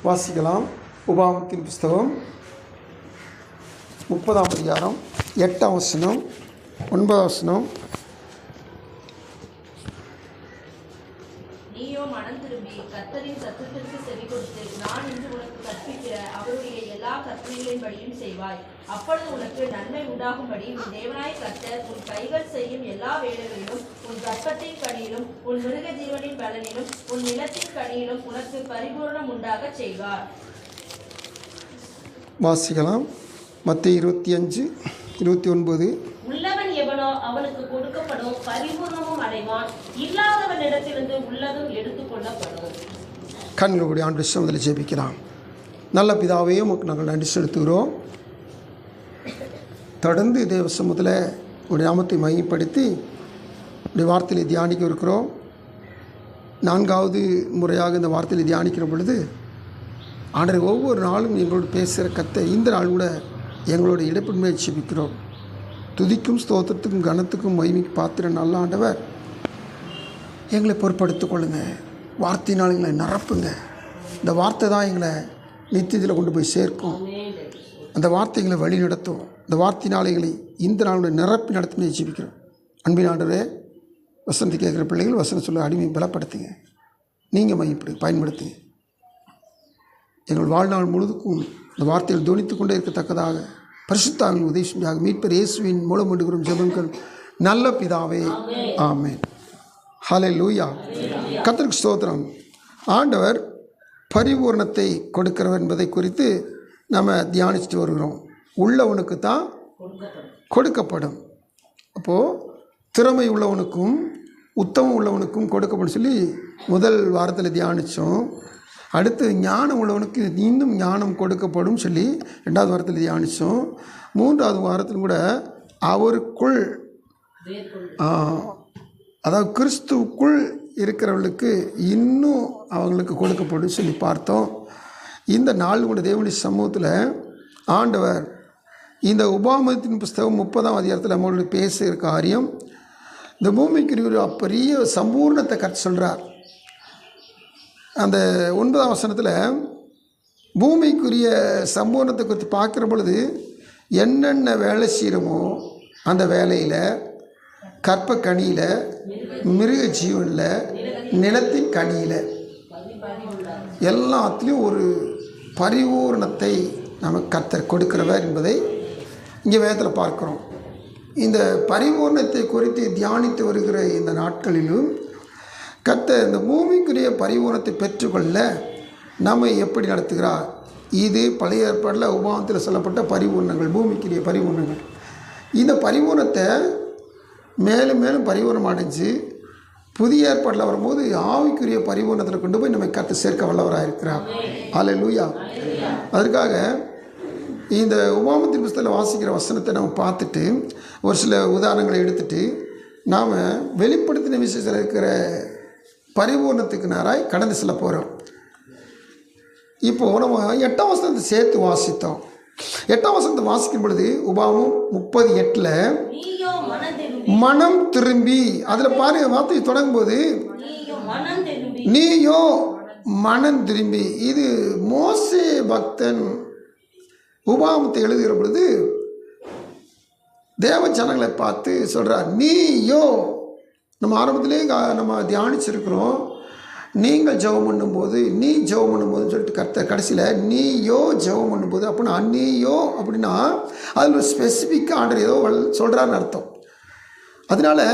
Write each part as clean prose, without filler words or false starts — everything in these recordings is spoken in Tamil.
வாசிக்கலாம். உபாகமத்தின் புஸ்தகம் 30ஆம் அதிகாரம் 8ஆம் வசனம் 9ஆம் வசனம். நீயோ மனம் திரும்பி கர்த்தரின் சத்தத்திற்கு செவி கொடுத்து நான் இன்று உனக்கு கற்பிக்கிற அவருடைய எல்லா கற்பனைகளின்படியும் செய்வாய். அப்பொழுது உனக்கு நன்மை உண்டாகும்படி உன் தேவனாய கர்த்தர் உன் கைகள் செய்யும் எல்லா வேலைகளிலும் உன் கர்ப்பத்தின் கனியிலும் உன் மிருக ஜீவனின் பலனிலும் உன் நிலத்தின் கனியிலும் உனக்கு பரிபூரணம் உண்டாக செய்வார். வாசிக்கலாம். மத்தேயு 25:29. உள்ளவன் எவனோ அவனுக்கு கொடுக்கப்படும், பரிபூர்ணமும் அடைவான். இல்லாதவனிடத்திலிருந்து உள்ளதும் எடுத்துக் கொள்ளப்படும். கண்களுடைய ஆண்டு சமதில் ஜெபிக்கலாம். நல்ல பிதாவே, உமக்கு நாங்கள் நன்றி செலுத்துகிறோம். தொடர்ந்து தேவ சமூகத்தில் உடைய நாமத்தை மையப்படுத்தி உடைய வார்த்தையை தியானிக்க இருக்கிறோம். 4வது முறையாக இந்த வார்த்தையை தியானிக்கிற பொழுது ஆண்டவர் ஒவ்வொரு நாளும் எங்களோடு பேசுகிற கத்தை இந்த நாள் கூட எங்களோட இடைப்பன்மையை ஜெபிக்கிறோம். துதிக்கும் ஸ்தோத்திரத்துக்கும் கனத்துக்கும் மகிமைக்கு பாத்திர நல்ல ஆண்டவர், எங்களை பொறுப்படுத்திக் கொள்ளுங்க. வார்த்தையினால் எங்களை நிரப்புங்க. இந்த வார்த்தை தான் எங்களை நித்தியத்தில் கொண்டு போய் சேர்க்கும். அந்த வார்த்தைகளை வழி நடத்தும். இந்த வார்த்தையினால் எங்களை இந்த நாளுடைய நிரப்பி நடத்தி ஜெபிக்கிறோம். அன்பின் ஆண்டவரே, வசனத்தை கேட்குற பிள்ளைகள் வசனம் சொல்ல அடிமை பலப்படுத்துங்க. நீங்கள் பயன்படுத்துங்க. எங்கள் வாழ்நாள் முழுதுக்கும் இந்த வார்த்தைகள் துணித்து கொண்டே இருக்கத்தக்கதாக பரிசுத்தாவின் உதவி செஞ்சாக மீட்பர் இயேசுவின் மூலம் கொண்டுகிறோம் ஜெபங்கள் நல்ல பிதாவே, ஆமென். ஹல்லேலூயா. கர்த்தருக்கு ஸ்தோத்திரம். ஆண்டவர் பரிபூர்ணத்தை கொடுக்கிறவர் என்பதை குறித்து நம்ம தியானிச்சுட்டு வருகிறோம். உள்ளவனுக்கு தான் கொடுக்கப்படும். அப்போது திறமை உள்ளவனுக்கும் உத்தமம் உள்ளவனுக்கும் கொடுக்கப்படும் சொல்லி முதல் வாரத்தில் தியானித்தோம். அடுத்து ஞானம் உள்ளவனுக்கு இன்னும் ஞானம் கொடுக்கப்படும் சொல்லி 2வது வாரத்தில் தியானித்தோம். 3வது வாரத்தில் கூட அவருக்குள், அதாவது கிறிஸ்துவுக்குள் இருக்கிறவர்களுக்கு இன்னும் அவங்களுக்கு கொடுக்கப்படும் சொல்லி பார்த்தோம். இந்த நாள் கூட தேவனுடைய சமூகத்தில் ஆண்டவர் இந்த உபாகமத்தின் புஸ்தகம் 30ஆம் அதிகாரத்தில் நம்மளோட பேசுகிற காரியம், இந்த பூமிக்கு ஒரு பெரிய சம்பூர்ணத்தை கற்று சொல்கிறார். அந்த 9ஆம் வசனத்தில் பூமிக்குரிய சம்பூர்ணத்தை குறித்து பார்க்குற பொழுது என்னென்ன வேலை செய்கிறோமோ அந்த வேலையில், கற்ப கனியில், மிருக ஜீவனில், நிலத்தின் கனியில் எல்லாத்துலேயும் ஒரு பரிபூரணத்தை நமக்கு கர்த்தர் கொடுக்கிறவர் என்பதை இங்கே வேதத்தில் பார்க்குறோம். இந்த பரிபூர்ணத்தை குறித்து தியானித்து வருகிற இந்த நாட்களிலும் கர்த்தர் இந்த பூமிக்குரிய பரிபூர்ணத்தை பெற்றுக்கொள்ள நம்ம எப்படி நடத்துகிறார்? இது பழைய ஏற்பாட்டில் உபாகமத்தில் சொல்லப்பட்ட பரிபூர்ணங்கள், பூமிக்குரிய பரிபூர்ணங்கள். இந்த பரிபூர்ணத்தை மேலும் மேலும் பரிபூர்ணம் அடைஞ்சு புதிய ஏற்பாட்டில் வரும்போது ஆவிக்குரிய பரிபூர்ணத்தில் கொண்டு போய் நம்ம கர்த்தர் சேர்க்க வல்லவராக இருக்கிறார். ஹல்லேலூயா. அதற்காக இந்த உபாகமத்தின் புஸ்தகத்தில் வாசிக்கிற வசனத்தை நம்ம பார்த்துட்டு ஒரு சில உதாரணங்களை எடுத்துகிட்டு நாம் வெளிப்படுத்தின விசேஷத்தில் இருக்கிற பரிபூர்ணத்துக்கு நேராக கடந்து செல்ல போகிறோம். இப்போது நம்ம 8ஆம் வசனத்தை சேர்த்து வாசித்தோம். 8ஆம் வசனத்தை வாசிக்கும் பொழுது உபாகமம் 30:8 மனம் திரும்பி, அதில் பாருங்க வார்த்தை தொடங்கும் போது நீயோ மனம் திரும்பி. இது மோசே பக்தன் உபாகமத்தை எழுதுகிற பொழுது தேவ ஜனங்களை பார்த்து சொல்கிறார், நீயோ. நம்ம ஆரம்பத்திலே நம்ம தியானிச்சிருக்கிறோம், நீங்கள் ஜெபம் பண்ணும்போது, நீ ஜெபம் பண்ணும்போதுன்னு சொல்லிட்டு கடைசியில் நீயோ ஜெபம் பண்ணும்போது அப்படின்னா நீயோ அப்படின்னா அதில் ஒரு ஸ்பெசிஃபிக்காக ஆண்டர் ஏதோ சொல்கிறான்னு அர்த்தம். அதனால்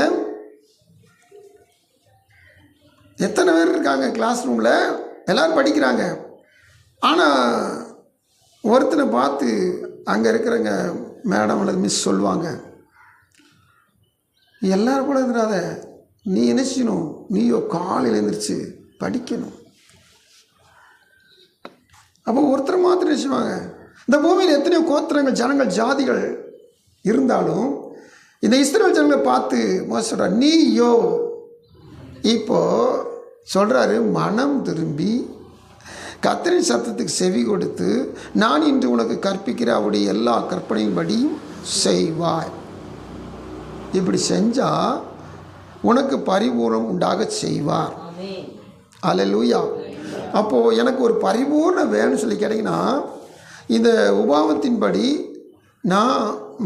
எத்தனை பேர் இருக்காங்க கிளாஸ் ரூமில், எல்லோரும் படிக்கிறாங்க. ஆனால் ஒருத்தனை பார்த்து அங்கே இருக்கிறவங்க மேடம் அல்லது மிஸ் சொல்லுவாங்க, எல்லோரும் கூட இருந்துடாத, நீ என்ன செய்யணும், நீயோ காலையில் எழுந்திரிச்சு படிக்கணும். அப்போ ஒருத்தர் மாத்திரம் நினைச்சுவாங்க. இந்த பூமியில் எத்தனையோ கோத்திரங்கள், ஜனங்கள், ஜாதிகள் இருந்தாலும் இந்த இஸ்ரவேல் ஜனங்களை பார்த்து மோசே சொல்கிறார் நீயோ. இப்போது சொல்கிறாரு, மனம் திரும்பி கர்த்தரின் சத்தத்துக்கு செவி கொடுத்து நான் இன்று உனக்கு கற்பிக்கிற அவருடைய எல்லா கற்பனையின்படியும் செய்வாய். இப்படி செஞ்சால் உனக்கு பரிபூர்ணம் உண்டாக செய்வார். அல்லேலூயா. அப்போது எனக்கு ஒரு பரிபூர்ண வேணும்னு சொல்லி கேட்டிங்கன்னா, இந்த உபாகமத்தின்படி நான்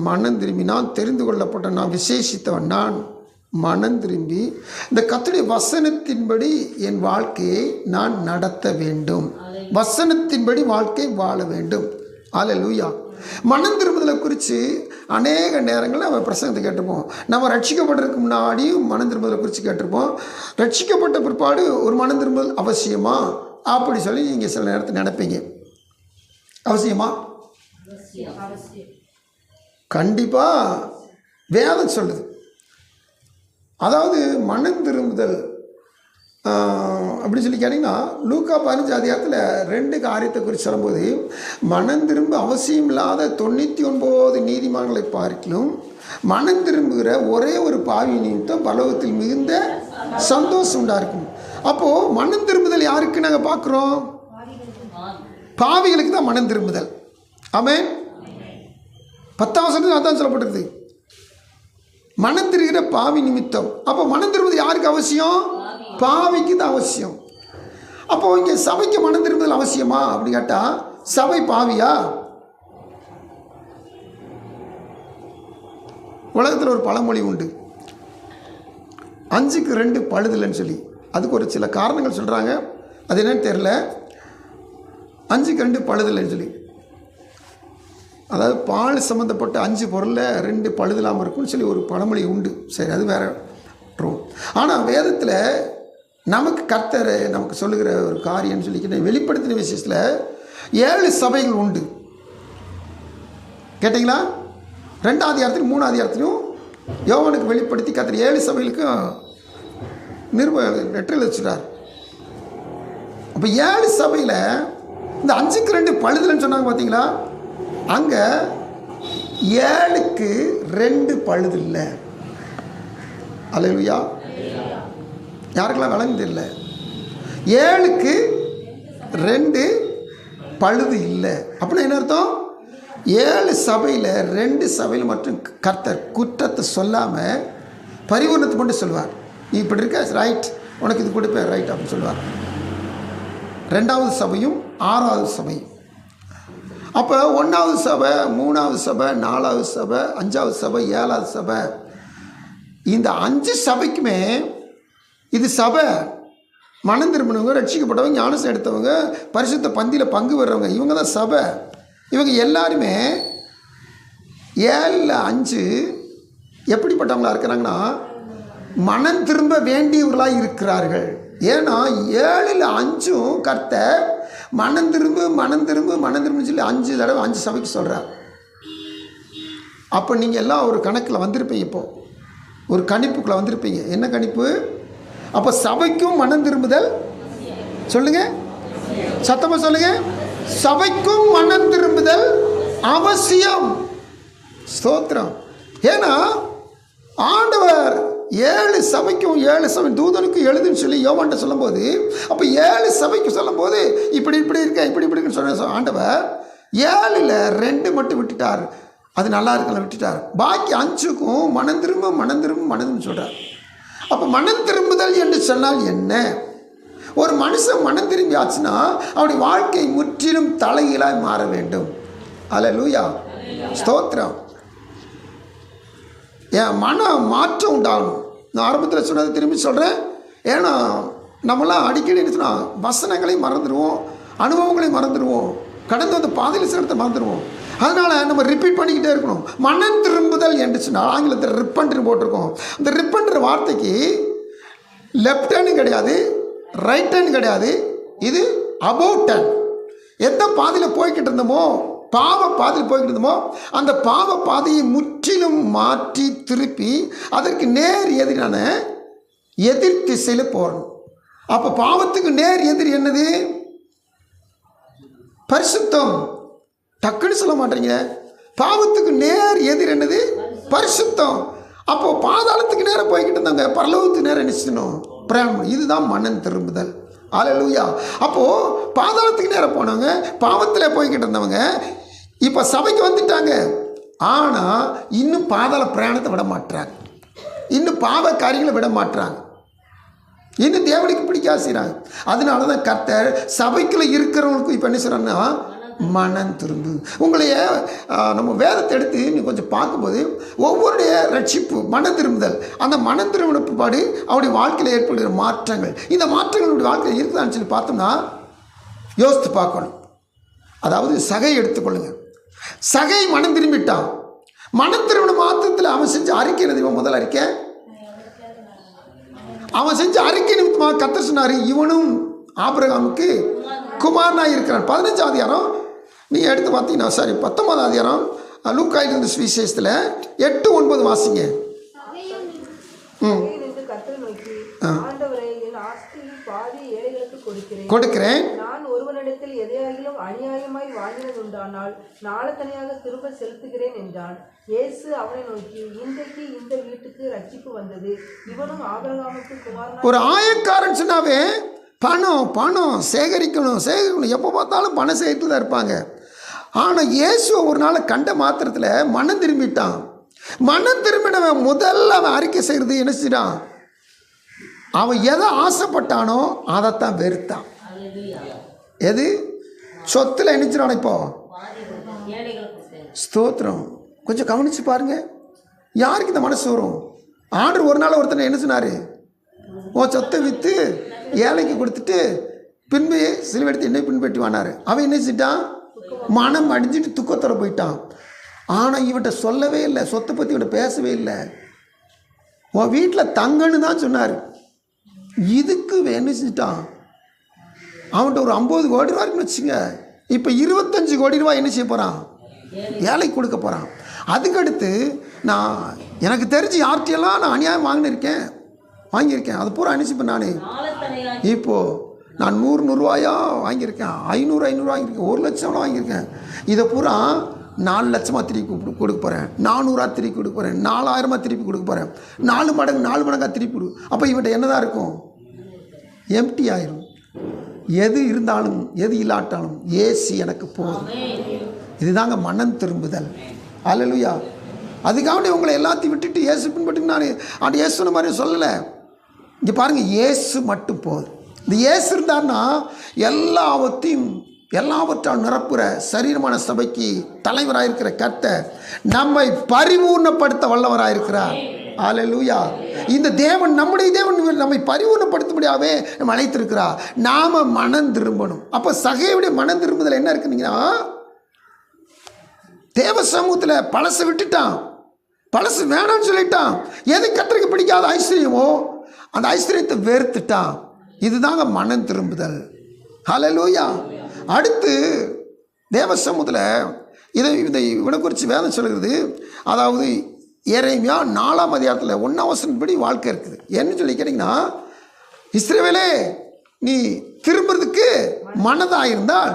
மனம் திரும்பி, நான் தெரிந்து கொள்ளப்பட்ட, நான் விசேஷித்தவன், நான் மனம் திரும்பி இந்த கர்த்தருடைய வசனத்தின்படி என் வாழ்க்கையை நான் நடத்த வேண்டும். வசனத்தின்படி வாழ்க்கை வாழ வேண்டும். அல்லேலூயா. மனம் திரும்புதலை குறித்து அநேக நேரங்களில் நம்ம பிரசங்கத்தை கேட்டிருப்போம். நம்ம ரட்சிக்கப்படுறதுக்கு முன்னாடியும் மனம் திரும்புதலை குறித்து கேட்டிருப்போம். ரட்சிக்கப்பட்ட பிற்பாடு ஒரு மனம் திரும்புதல் அவசியமா அப்படி சொல்லி நீங்கள் சில நேரத்தில் நினைப்பீங்க. அவசியமா? கண்டிப்பாக வேதம் சொல்லுது. அதாவது மனம் திரும்புதல் அப்படின்னு சொல்லி கேட்டிங்கன்னா, லூக்கா 15 அதிகாரத்தில் 2 காரியத்தை குறித்து சொல்லும்போது, மனம் திரும்ப அவசியம் இல்லாத 99 நீதிமான்களை பார்க்கிலும் மனம் திரும்புகிற ஒரே ஒரு பாவி நிமித்தம் பரலோகத்தில் மிகுந்த சந்தோஷம் உண்டாயிருக்கும். அப்போது மனம் திரும்புதல் யாருக்கு நாங்கள் பார்க்குறோம்? பாவிகளுக்கு தான் மனம் திரும்புதல். ஆமென். 10ஆம் வசனத்தில் அதான் சொல்லப்பட்டிருக்குது, மனம் திருகிற பாவி நிமித்தம். அப்போ மனம் திரும்புதல் யாருக்கு அவசியம்? பாவிக்கு தான் அவசியம். அப்போது இங்கே சபைக்கு மனம் திரும்புதல் அவசியமா அப்படின்னு கேட்டால், சபை பாவியா? உலகத்தில் ஒரு பழமொழி உண்டு, 5க்கு 2 பழுதலைன்னு சொல்லி. அதுக்கு ஒரு சில காரணங்கள் சொல்கிறாங்க, அது என்னன்னு தெரில. 5க்கு 2 பழுதலைன்னு சொல்லி, அதாவது பால் சம்மந்தப்பட்ட 5 பொருளில் 2 பழுதலாமல் இருக்கும்னு சொல்லி ஒரு பழமொழி உண்டு. சரி, அது வேற. ஆனால் வேதத்தில் நமக்கு கர்த்தர் நமக்கு சொல்லுகிற ஒரு காரியம்னு சொல்லிக்கிட்ட வெளிப்படுத்தின விசேஷத்தில் 7 சபைகள் உண்டு. கேட்டிங்களா? 2ஆம் அதிகாரத்திலும் 3ஆம் அதிகாரத்திலும் யோவானுக்கு வெளிப்படுத்தி கர்த்தர் 7 சபைகளுக்கும் லெட்டர் வச்சுட்டார். அப்போ 7 சபையில் இந்த 5க்கு 2 பழுதலைன்னு சொன்னாங்க பார்த்தீங்களா? அங்கே 7க்கு 2 பழுது இல்லை. அல்லேலூயா. யாருக்கெல்லாம் விளங்குது இல்லை? 7க்கு 2 பழுது இல்லை. அப்படின்னா என்ன அர்த்தம்? 7 சபையில் 2 சபையில் மட்டும் கர்த்தர் குற்றத்தை சொல்லாமல் பரிபூரணத்தை மட்டும் சொல்லுவார். நீ இப்படி இருக்க, ரைட், உனக்கு இது கொடுப்பேன், ரைட் அப்படின்னு சொல்லுவார். 2வது சபையும் 6வது சபையும். அப்போ 1வது சபை, 3வது சபை, 4வது சபை, 5வது சபை, 7வது சபை, இந்த 5 சபைக்குமே இது சபை. மனம் திரும்பினவங்க, ரட்சிக்கப்பட்டவங்க, ஞானஸ்நானம் எடுத்தவங்க, பரிசுத்த பந்தியில் பங்கு பெறவங்க, இவங்க தான் சபை. இவங்க எல்லாருமே 7ல் 5 எப்படிப்பட்டவங்களா இருக்கிறாங்கன்னா, மனம் திரும்ப வேண்டியவர்களாக இருக்கிறார்கள். ஏன்னா 7ல் 5ம் கர்த்தர் மனம் திரும்பு மனம் திரும்பு மனம் திரும்புன்னு சொல்லி 5 தடவை 5 சபைக்கு சொல்கிறார். அப்போ நீங்கள் எல்லாம் ஒரு கணக்கில் வந்திருப்பீங்க, இப்போது ஒரு கணிப்புக்குள்ளே வந்திருப்பீங்க. என்ன கணிப்பு? அப்போ சபைக்கும் மனம் திரும்புதல், சொல்லுங்கள், சத்தமாக சொல்லுங்கள், சபைக்கும் மனம் திரும்புதல் அவசியம். ஸ்தோத்திரம். ஏன்னா ஆண்டவர் 7 சபைக்கும் 7 சபை தூதனுக்கும் எழுதுன்னு சொல்லி யோவான்ட்ட சொல்லும்போது, அப்போ 7 சபைக்கு சொல்லும்போது இப்படி இப்படி இருக்க, இப்படி இப்படின்னு சொன்ன ஆண்டவர் 7ல் 2 மட்டும் விட்டுட்டார். அது நல்லா இருக்கல விட்டுட்டார். பாக்கி 5க்கும் மனம் திரும்ப மனம் திரும்ப மனம் திரும்ப சொல்கிறார். அப்போ மனம் திரும்புதல் என்று சொன்னால் என்ன? ஒரு மனுஷன் மனம் திரும்பி ஆச்சுன்னா அவனுடைய வாழ்க்கை முற்றிலும் தலைகீழாய் மாற வேண்டும். அல்லேலூயா. ஸ்தோத்திரம். என் மன மாற்றம் உண்டாகணும். நான் ஆரம்பத்தில் சொன்னதை திரும்பி சொல்கிறேன். ஏன்னா நம்மளாம் அடிக்கடி என்ன சொன்னால் வசனங்களையும் மறந்துடுவோம், அனுபவங்களையும் மறந்துடுவோம், கடந்து வந்த பாதையில் சிலத்தை மறந்துடுவோம். அதனால் நம்ம ரிப்பீட் பண்ணிக்கிட்டே இருக்கணும். மனம் திரும்புதல் என்று சொன்னால் ஆங்கிலத்தில் ரிப்பன்ட்னு போட்டிருக்கோம். இந்த ரிப்பன்ற வார்த்தைக்கு லெஃப்ட் ஹேண்டு கிடையாது, ரைட் ஹேண்ட் கிடையாது, இது அபவுட் ஹேண்ட். எந்த பாதையில் போய்கிட்டு இருந்தோமோ, பாவ பாதையில் போய்கிட்டு இருந்தோமோ, அந்த பாவ பாதையை முற்றிலும் மாற்றி திருப்பி அதற்கு நேர் எதிரான எதிர் திசையில் போகணும். அப்போ பாவத்துக்கு நேர் எதிர் என்னது? பரிசுத்தம். டக்குன்னு சொல்ல மாட்டீங்க. பாவத்துக்கு நேர் எதிர் என்னது? பரிசுத்தம். அப்போ பாதாளத்துக்கு நேரம் போய்கிட்டு இருந்தாங்க, பரலோகத்துக்கு நேரம் நிச்சயணும் பிரயாணம். இதுதான் மனம் திரும்புதல். அல்லேலூயா. அப்போது பாதாளத்துக்கு நேரம் போனவங்க, பாவத்தில் போய்கிட்டு இருந்தவங்க இப்போ சபைக்கு வந்துட்டாங்க. ஆனால் இன்னும் பாதாள பிரயாணத்தை விட மாட்டுறாங்க, இன்னும் பாவ காரியங்களை விட மாட்டுறாங்க. இன்னும் தேவனுக்கு பிடிக்காது செய்கிறாங்க. அதனால தான் கர்த்தர் சபைக்குள்ளே இருக்கிறவங்களுக்கும் இப்போ என்ன செய்கிறாங்கன்னா மனம் திரும்பு. உங்களைய நம்ம வேதத்தை எடுத்து நீ கொஞ்சம் பார்க்கும்போது ஒவ்வொருடைய ரட்சிப்பு மனம் திரும்புதல், அந்த மனம் திரும்பின பிற்பாடு அவருடைய வாழ்க்கையில் ஏற்படுகிற மாற்றங்கள், இந்த மாற்றங்களுடைய வாழ்க்கையில் இருக்குதான்னு சொல்லி பார்த்தோம்னா யோசித்து பார்க்கணும். அதாவது சகை எடுத்துக்கொள்ளுங்க. சகை மனம் திரும்பிட்டான். மனம் திரும்பின மாத்திரத்தில் அவன் செஞ்ச அறிக்கை என்ன? முதல் அறிக்கை அவன் செஞ்ச அறிக்கை நிமித்தமாக கர்த்தர் சொன்னார், இவனும் ஆபிரகாமுக்கு குமாரனாக இருக்கிறான். 15ஆம் அதிகாரம் நீங்கள் எடுத்து பார்த்தீங்கன்னா, சாரி 19ஆம் அதிகாரம் லூக்கா எழுதின சுவிசேஷத்தில் 8-9 வாசிங்க. கர்த்தரை நோக்கி, ஆண்டவரே, என் ஆஸ்தியில் பாதி ஏழைகளுக்கு கொடுக்கிறேன். நான் ஒருவனிடத்தில் எதையாகிலும் அநியாயமாய் வாங்கினது உண்டானால் நாளத்தனையாக திரும்ப செலுத்துகிறேன் என்றான். இயேசு அவனை நோக்கி, இன்றைக்கு இந்த வீட்டுக்கு ரட்சிப்பு வந்தது, இவனும் ஆபிரகாமுக்கு குமாரனாக. ஒரு ஆயக்காரன் சொன்னாவே பணம் பணம் சேகரிக்கணும் சேகரிக்கணும், எப்போ பார்த்தாலும் பணம் சேகரித்து தான் இருப்பாங்க. ஆனால் இயேசுவை ஒரு நாள் கண்ட மாத்திரத்தில் மனம் திரும்பிட்டான். மனம் திரும்பினவன் முதல்ல அவன் அறிக்கை செய்கிறது என்ன செய்யறான்? அவன் எதை ஆசைப்பட்டானோ அதைத்தான் வெறுத்தான். எது? சொத்தில் நினைச்சிடான். இப்போ ஸ்தோத்திரம். கொஞ்சம் கவனிச்சு பாருங்க, யாருக்கு இந்த மனசு வரும்? ஆண்டவர் ஒரு நாள் ஒருத்தனை என்ன சொன்னார்? உன் சொத்தை விற்று ஏழைக்கு கொடுத்துட்டு பின்பு சிலுவெடுத்து என்னை பின்பற்றி வானார். அவன் என்ன செஞ்சிட்டான்? மனம் அடிஞ்சிட்டு துக்கத்தோட போயிட்டான். ஆனால் இவன்கிட்ட சொல்லவே இல்லை, சொத்தை பற்றி இவன்கிட்ட பேசவே இல்லை. உன் வீட்டில் தங்கன்னு தான் சொன்னார். இதுக்கு என்ன செஞ்சிட்டான்? அவன்கிட்ட ஒரு 50 கோடி ரூபா இருக்குன்னு வச்சுங்க, இப்போ 25 கோடி ரூபா என்ன செய்ய போகிறான்? ஏழைக்கு கொடுக்க போகிறான். அதுக்கடுத்து நான் எனக்கு தெரிஞ்சு யார்கிட்டையெல்லாம் நான் அநியாயம் வாங்கியிருக்கேன் அது பூரா அனுப்பிச்சிப்பேன். நான் இப்போது நான் 100 ரூபாயா வாங்கியிருக்கேன், 500 வாங்கியிருக்கேன், 1 லட்சம் வாங்கியிருக்கேன். இதை பூரா 4 லட்சமாக திருப்பி கொடுக்க போகிறேன், 400 திருப்பி கொடுக்க போகிறேன், 4000 திருப்பி கொடுக்க போகிறேன், 4 மடங்காக திருப்பி கொடு. அப்போ இவன்கிட்ட என்னதான் இருக்கும்? எம்டி ஆயிரும். எது இருந்தாலும் எது இல்லாட்டாலும் ஏசி எனக்கு போதும். இதுதாங்க மனம் திரும்புதல். அல்லேலூயா. அதுக்காக உங்களை எல்லாத்தையும் விட்டுட்டு இயேசு பின்பற்றி நான் அந்த இயேசு சொன்ன மாதிரி சொல்லலை. இங்கே பாருங்கள், இயேசு மட்டும் போதும். இந்த இயேசு இருந்தார்னா எல்லாவற்றால் நிரப்புற சரீரமான சபைக்கு தலைவராயிருக்கிற கர்த்தர் நம்மை பரிபூர்ணப்படுத்த வல்லவராயிருக்கிறார். அல்லேலூயா. இந்த தேவன், நம்முடைய தேவன் நம்மை பரிபூர்ணப்படுத்தும்படியாகவே நம்ம அழைத்திருக்கிறார். நாம மனம் திரும்பணும். அப்போ சகையுடைய மனம் திரும்புதல் என்ன இருக்குன்னீங்கன்னா, தேவ சமூகத்தில் பழசை விட்டுட்டான், பழசு வேணான்னு சொல்லிட்டான். எது கர்த்தருக்கு பிடிக்காத ஐஸ்வர்யமோ அந்த ஐஸ்வர்யத்தை வெறுத்துட்டான். இதுதாங்க மனம் திரும்புதல். ஹல்லேலூயா. அடுத்து தேவ சமூகத்தில் இதை குறித்து வேதம் சொல்கிறது. அதாவது எரேமியா 4ஆம் அதிகாரத்தில் 1ஆம் வசனப்படி வாழ்க்கை இருக்குது. என்ன சொல்லி கேட்டிங்கன்னா, இஸ்ரவேலே, நீ திரும்புறதுக்கு மனதாக இருந்தால்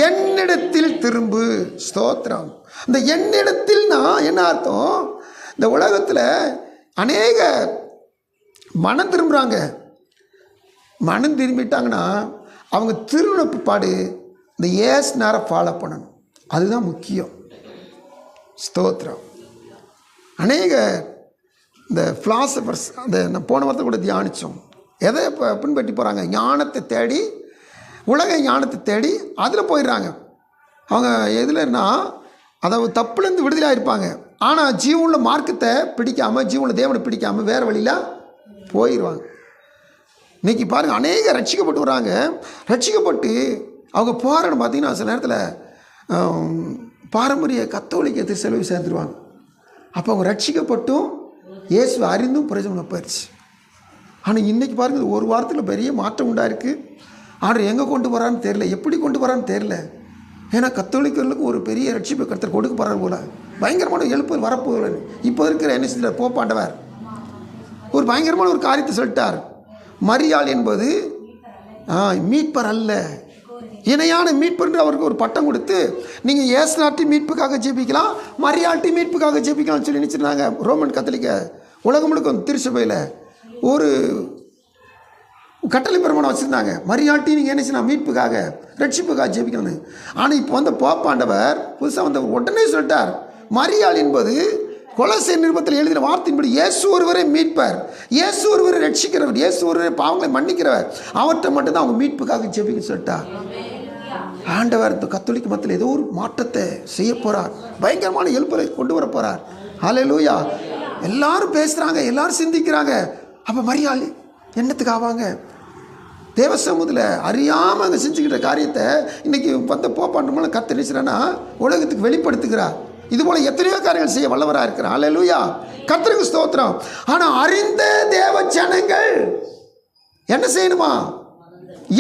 என்னிடத்தில் திரும்பு. ஸ்தோத்திரம். இந்த என்னிடத்தில்னா என்ன அர்த்தம்? இந்த உலகத்தில் அநேக மனம் திரும்புகிறாங்க. மனம் திரும்பிட்டாங்கன்னா அவங்க திருமண பிற்பாடு இந்த ஏஸ் நேரம் ஃபாலோ பண்ணணும். அதுதான் முக்கியம். ஸ்தோத்திரம். அநேக இந்த ஃபிலாசபர்ஸ், அந்த நான் போன வாரத்தை கூட தியானித்தோம், எதை பின்பற்றி போகிறாங்க? ஞானத்தை தேடி, உலக ஞானத்தை தேடி அதில் போயிடுறாங்க. அவங்க எதுலன்னா, அதாவது தப்புலேருந்து விடுதலையாக இருப்பாங்க. ஆனால் ஜீவனில் மார்க்கத்தை பிடிக்காமல், ஜீவனில் தேவனை பிடிக்காமல் வேறு வழியில் போயிடுவாங்க. இன்றைக்கி பாருங்கள், அநேக ரட்சிக்கப்பட்டு வராங்க. ரட்சிக்கப்பட்டு அவங்க போகிறன்னு பார்த்தீங்கன்னா சில நேரத்தில் பாரம்பரிய கத்தோலிக்க செலவு சேர்ந்துருவாங்க. அப்போ அவங்க ரட்சிக்கப்பட்டும் இயேசுவை அறிந்தும் பிரயோஜனம் போயிடுச்சு. ஆனால் இன்றைக்கி பாருங்கள், ஒரு வாரத்தில் பெரிய மாற்றம் உண்டாயிருக்கு. ஆனால் எங்கே கொண்டு வரான்னு தெரில, எப்படி கொண்டு வரான்னு தெரில. ஏன்னா கத்தோலிக்கர்களுக்கு ஒரு பெரிய ரட்சிப்பை கர்த்தர் கொடுக்க போகிறார் போல, பயங்கரமான எழுப்பு வரப்போகுது. இப்போ இருக்கிற என்ன செய்தார்? போப்பாண்டவர் ஒரு பயங்கரமான ஒரு காரியத்தை சொல்லிட்டார். மரியாள் என்பது மீட்பர் அல்ல, இணையான மீட்பர் என்று அவருக்கு ஒரு பட்டம் கொடுத்து, நீங்கள் இயேசு நாட்டி மீட்புக்காக ஜெபிக்கலாம், மரியாட்டி மீட்புக்காக ஜெபிக்கலாம்னு சொல்லி நினச்சிருந்தாங்க. ரோமன் கத்தோலிக்க உலகம் முழுக்க திருச்சபையில் ஒரு கட்டளை பிரமாணம் வச்சுருந்தாங்க. மரியாட்டி நீங்கள் என்ன செய்யணும்? மீட்புக்காக, ரட்சிப்புக்காக ஜெபிக்கணும்னு. ஆனால் இப்போ வந்த போப்பாண்டவர் புதுசாக வந்த உடனே சொல்லிட்டார், மரியாள் என்பது கொலோசியர் நிருபத்தில் எழுதின வார்த்தையின்படி இயேசு ஒருவரை மீட்பர், இயேசு ஒருவரை ரட்சிக்கிறவர், இயேசு ஒருவரை பாவங்களை மன்னிக்கிறவர், அவர்கிட்ட மட்டும்தான் அவங்க மீட்புக்காக ஜெபிக்க சொல்லிட்டார். ஆண்டவர் இந்த கத்தோலிக்க மத்தியில் ஏதோ ஒரு மாற்றத்தை செய்ய போகிறார், பயங்கரமான எழுப்பலை கொண்டு வர போகிறார். ஹல்லேலூயா. எல்லாரும் பேசுகிறாங்க, எல்லாரும் சிந்திக்கிறாங்க. அப்போ மரியாள் என்னத்துக்கு ஆவாங்க? தேவ சமூகத்தில் அறியாமல் அங்கே செஞ்சுக்கிட்ட காரியத்தை இன்றைக்கி வந்த போப்பாண்டமெல்லாம் கர்த்தர் நினைச்சுறான்னா உலகத்துக்கு வெளிப்படுத்துகிறார். இதுபோல் எத்தனையோ காரியங்கள் செய்ய வல்லவராக இருக்கிறார். ஹல்லேலூயா, கர்த்தருக்கு ஸ்தோத்திரம். ஆனால் அறிந்த தேவ ஜனங்கள் என்ன செய்யணுமா?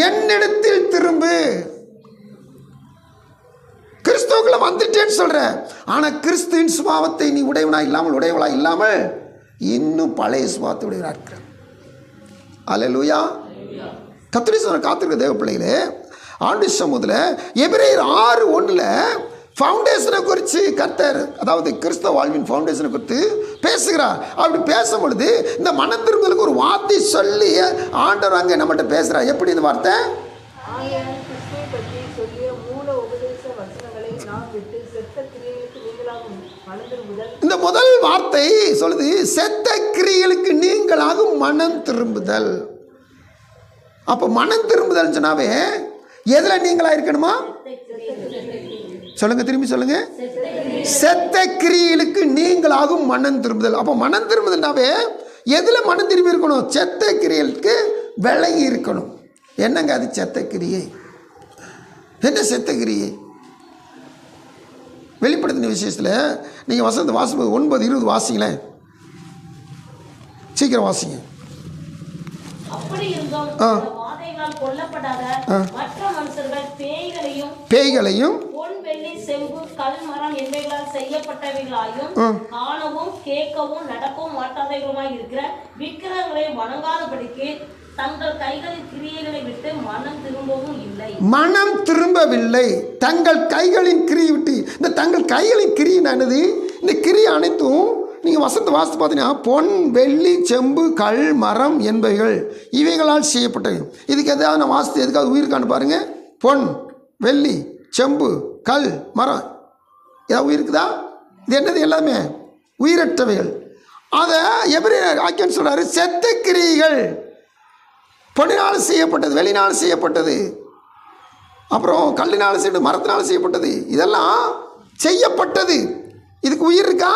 என்னிடத்தில் திரும்பு. கிறிஸ்துவுக்குள்ள வந்துட்டேன்னு சொல்ற, ஆனால் கிறிஸ்துவின் சுபாவத்தை நீ உடையவளா இல்லாமல் இன்னும் பழைய சுபாவத்தை உடையவராக இருக்கிற. அல்லேலூயா. கர்த்தருடைய சொன்ன காத்திருக்க தேவ பிள்ளைகளே, ஆண்டு சமூகத்தில் எபிரேயர் 6:1 ஃபவுண்டேஷனை குறித்து கர்த்தர், அதாவது கிறிஸ்தவ வாழ்வின் ஃபவுண்டேஷனை குறித்து பேசுகிறார். அப்படி பேசும் பொழுது இந்த மனம் திரும்பலுக்கு ஒரு வார்த்தை சொல்லி ஆண்டவர் அங்கே நம்மகிட்ட பேசுகிறார். எப்படி இந்த வார்த்தை? கிறிஸ்துவை பற்றி சொல்லிய மூல உபதேச வசனங்களை நாம் விட்டு செத்த கிரியைகளுக்கு நீங்களாகும் மனம் திரும்புதல். இந்த முதல் வார்த்தை சொல்லுது, செத்த கிரியைகளுக்கு நீங்களாகும் மனம் திரும்புதல். அப்போ மனம் திரும்புதல் சொன்னாவே எதில் நீங்களா இருக்கணுமா? சொல்லுங்க, திரும்பி சொல்லுங்க. செத்த கிரியைகளுக்கு நீங்களாகும் மனம் திரும்புதல். அப்போ மனம் திரும்புதல்னாவே எதில் மனம் திரும்பி இருக்கணும்? செத்த கிரியைகளுக்கு விலகி இருக்கணும். என்னங்க அது செத்த கிரியை? என்ன செத்த கிரியை? வெளிப்படுத்தின விசேஷத்தில் நீங்கள் வசனத்தை வாசிப்பது 9:20 வாசிங்களேன், சீக்கிரம் வாசிங்க. அப்படி இருந்தும் வாதைகளால் கொல்லப்படாத மற்ற மனுஷர்கள் பேய்களையும் பொன் வெள்ளி செம்பு கல் மரம் என்பவைகளால் செய்யப்பட்டவைகளாயும் காணவும் கேட்கவும் நடக்கவும் மாட்டாதவர்களுமாய் இருக்கிற விக்கிரகங்களை வணங்காதபடிக்கு தங்கள் கைகளின் கிரியைகளை விட்டு மனம் திரும்பவில்லை. தங்கள் கைகளின் கிரியை விட்டு, இந்த தங்கள் கைகளின் கிரியை என்னது? இந்த கிரியை அனைத்தும் நீங்கள் வசனத்தை வாசித்து பார்த்தீங்கன்னா பொன் வெள்ளி செம்பு கல் மரம் என்பவைகள் இவைகளால் செய்யப்பட்டது. இதுக்கு எதாவது நான் வாசித்து எதுக்காவது உயிருக்கான்னு பாருங்கள். பொன் வெள்ளி செம்பு கல் மரம் ஏதாவது உயிருக்குதா? இது என்னது? எல்லாமே உயிரற்றவைகள். அதை எபிரேயர் ஆக்கியன்னு சொல்கிறாரு, செத்த கிரியைகள். பொன்னினால் செய்யப்பட்டது, வெளியினால் செய்யப்பட்டது, அப்புறம் கல்லினால் செய்யப்பட்டது, மரத்தினால் செய்யப்பட்டது, இதெல்லாம் செய்யப்பட்டது. இதுக்கு உயிர் இருக்கா?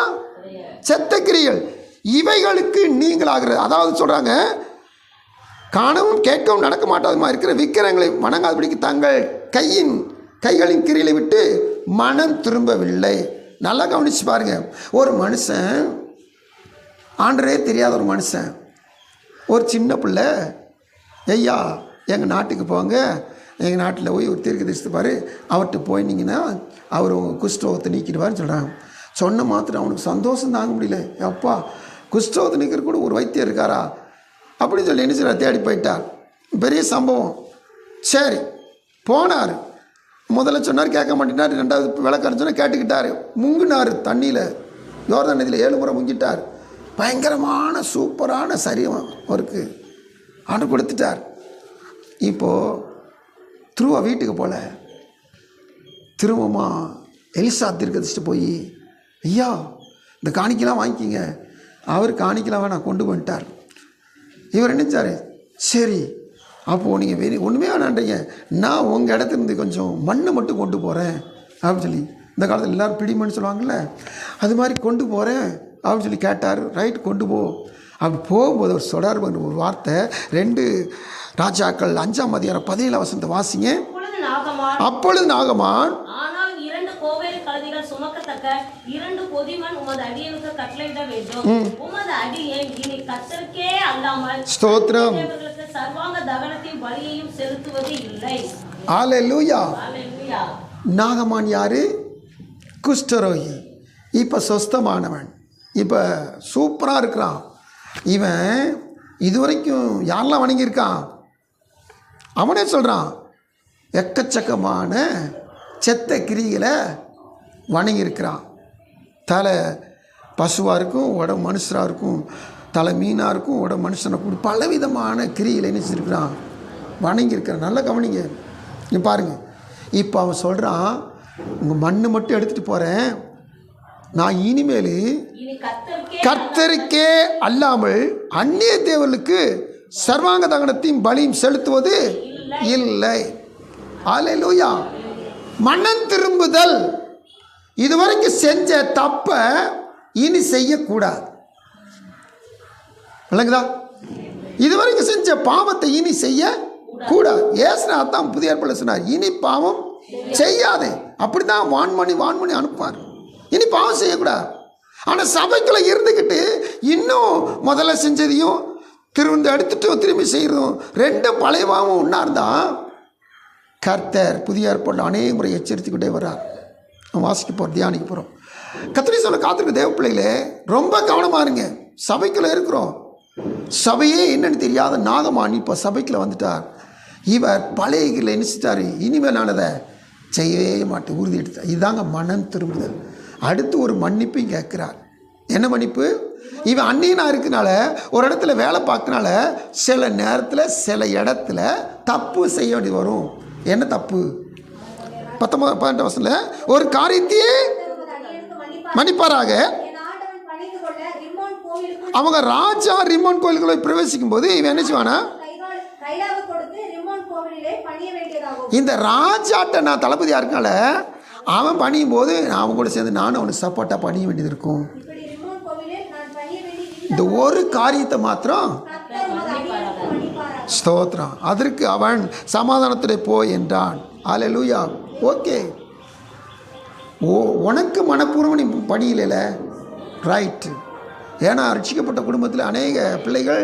செத்த கிரியைகள். இவைகளுக்கு நீங்களாகிறது, அதாவது சொல்கிறாங்க காணவும் கேட்கவும் நடக்க மாட்டாதமா இருக்கிற விக்கிரகங்களை வணங்காதபடிக்கு தங்கள் கைகளின் கிரியைகளை விட்டு மனம் திரும்பவில்லை. நல்லா கவனிச்சு பாருங்க. ஒரு மனுஷன், ஆண்டரே தெரியாத ஒரு மனுஷன், ஒரு சின்ன பிள்ளை, ஐயா எங்கள் நாட்டுக்கு போங்க, எங்கள் நாட்டில் போய் ஒரு தீர்க்கதரிசி பாரு, அவர்கிட்ட போயினீங்கன்னா அவர் குஷ்டரோகத்தை நீக்கிடுவார்னு சொல்கிறாங்க. சொன்ன மாத்திரம் அவனுக்கு சந்தோஷம் தாங்க முடியல. அப்பா, குஷ்டரோகத்தை நீக்கிற கூட ஒரு வைத்தியம் இருக்காரா அப்படின்னு சொல்லி என்ன செய்ய தேடி போயிட்டார். பெரிய சம்பவம். சரி போனார். முதல்ல சொன்னார், கேட்க மாட்டேனார். ரெண்டாவது விளக்காரன்னு சொன்னால் கேட்டுக்கிட்டார். முங்கினார் தண்ணியில், யோர்தான் நதியில் 7 முறை முங்கிட்டார். பயங்கரமான சூப்பரான சரீரம் அவருக்கு ஆண்டு கொடுத்துட்டார். இப்போது திருவா வீட்டுக்கு போல திரும்பமா எலிசா தீர்க்கதரிசிட்டு போய், ஐயா இந்த காணிக்கலாம் வாங்கிக்கிங்க. அவர் காணிக்கலாம் வேணாம் கொண்டு வந்துட்டார். இவர் நினைச்சார், சரி அப்போது நீங்கள் ஒன்றுமே வேணான்றீங்க, நான் உங்கள் இடத்துலேருந்து கொஞ்சம் மண்ணை மட்டும் கொண்டு போகிறேன் அப்படின்னு சொல்லி, இந்த காலத்தில் எல்லோரும் பிடிமன்னு சொல்லுவாங்கள்ல, அது மாதிரி கொண்டு போகிறேன் அப்படின்னு சொல்லி கேட்டார். ரைட் கொண்டு போ. அப்படி போகும்போது ஒரு சொடார் ஒரு வார்த்தை, 2 ராஜாக்கள் 5ஆம் அதிகாரம் 17ஆம் வசனத்தை வாசிங்க. அப்பொழுது நாகமான், ஆனால் 2 கோவேறு கழுதைகள் சுமக்கத்தக்க 2 பொதிமண் உமது அடியனுக்கு கட்டளையிட வேண்டும். உமது அடியேன் இனி கர்த்தருக்கே அல்லாமல் ஸ்தோத்திரம் சர்வாங்க தகனத்தின் பலியையும் செலுத்துவது இல்லை. ஹல்லேலூயா. ஹல்லேலூயா. நாகமான் யாரு? குஷ்டரோகி. இப்போ சொஸ்தமானவன், இப்போ சூப்பராக இருக்கிறான். இவன் இதுவரைக்கும் யாரெல்லாம் வணங்கியிருக்கான்? அவனே சொல்கிறான், எக்கச்சக்கமான செத்த கிரிகளை வணங்கியிருக்கிறான். தலை பசுவாக இருக்கும், உடம்பு மனுஷராக இருக்கும், தலை மீனாக இருக்கும், உடம்பு மனுஷனை கூட பலவிதமான கிரிகளை நினைச்சிருக்கிறான், வணங்கியிருக்கிறான். நல்லா கவனிங்க. நீ பாருங்கள். இப்போ அவன் சொல்கிறான், உங்கள் மண்ணு மட்டும் எடுத்துகிட்டு போகிறேன், நான் இனிமேல் இனி கர்த்தருக்கே அல்லாமல் அந்நிய தேவர்களுக்கு சர்வாங்க தகனத்தையும் பலியும் செலுத்துவது இல்லை. அல்லேலூயா. மனம் திரும்புதல். இதுவரைக்கும் செஞ்ச தப்ப இனி செய்யக்கூடாது. விளங்குதா? இதுவரைக்கும் செஞ்ச பாவத்தை இனி செய்ய கூடாது. ஏசுனா தான் புதிய ஏற்பாடுல சொன்னார், இனி பாவம் செய்யாதே. அப்படி தான் வான் பண்ணி அனுப்பார். இனி பாவம் செய்யக்கூடாது. ஆனால் சபைக்குள்ள இருந்துக்கிட்டு இன்னும் முதல்ல செஞ்சதையும் திரும்பி செய்கிறதும் ரெண்டும் பழைய பாவம் ஒன்றா இருந்தால் கர்த்தர் புதிய ஏற்பாட்டில் அநேக முறை எச்சரித்துக்கிட்டே வர்றார். நம்ம வாசிக்க போகிறோம், தியானிக்க போகிறோம். கர்த்தரை சொல்ல காத்திருக்க தேவ பிள்ளைகளே, ரொம்ப கவனமாக இருங்க. சபைக்குள்ளே இருக்கிறோம். சபையே என்னன்னு தெரியாத நாகமான் இப்போ சபைக்குள்ளே வந்துட்டார். இவர் பழைய நினைச்சிட்டாரு, இனிமேல் நான் அதை செய்யவே மாட்டேன் உறுதி எடுத்தார். இதுதாங்க மனம் திரும்புதல். அடுத்து ஒரு மன்னிப்பையும் கேட்குறார். என்ன மன்னிப்பு? இவன் அந்நியனாக இருக்கனால, ஒரு இடத்துல வேலை பார்க்கனால சில நேரத்தில் சில இடத்துல தப்பு செய்ய வேண்டி வரும். என்ன தப்பு? 19 வருஷத்தில் ஒரு காரியத்தையே மன்னிப்பாராக. அவங்க ராஜா ரிமோன் கோயிலுக்குள்ள பிரவேசிக்கும் போது இவன் என்ன செய்வானா, இந்த ராஜாட்ட நான் தளபதியாக இருக்கனால அவன் பணியும் போது அவன் கூட சேர்ந்து நானும் அவனுக்கு சப்போர்ட்டாக பணிய வேண்டியது இருக்கும். இந்த ஒரு காரியத்தை மாத்திரம் ஸ்தோத்திரம். அதற்கு அவன் சமாதானத்துடைய போய் என்றான். அல்லேலூயா. ஓகே, உனக்கு மனப்பூர்வம் நீ பணியில ரைட்டு. ஏன்னா ரட்சிக்கப்பட்ட குடும்பத்தில் அநேக பிள்ளைகள்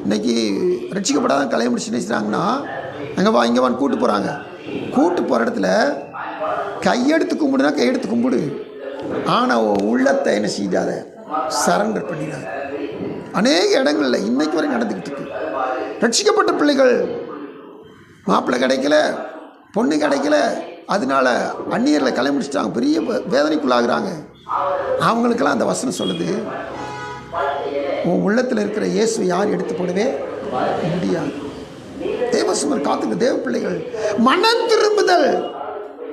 இன்றைக்கி ரட்சிக்கப்படாத கல்யாணம் முடிச்சு நினைச்சிட்டாங்கன்னா அங்கே வா இங்கே வான்னு கூட்டு போகிறாங்க. கூட்டு போகிற இடத்துல கையெடுத்து கும்பிடுனா கையெடுத்து கும்பிடு, ஆனால் உள்ளத்தை என்ன செய்யாத, சரண்டர் பண்ணிடாத. அநேக இடங்களில் இன்னைக்கு வரைக்கும் நடந்துக்கிட்டு இருக்கு. ரட்சிக்கப்பட்ட பிள்ளைகள் மாப்பிள்ளை கிடைக்கல, பொண்ணு கிடைக்கல, அதனால அந்நியர்களை கல்யாணம் முடிச்சிட்டாங்க, பெரிய வேதனைக்குள்ளாகிறாங்க. அவங்களுக்கெல்லாம் அந்த வசனம் சொல்லுது, உன் உள்ளத்தில் இருக்கிற இயேசுவை யார் எடுத்து போடவே முடியாது. தேவசுமர் காத்துக்கு தேவ பிள்ளைகள் மனம் திரும்புதல்.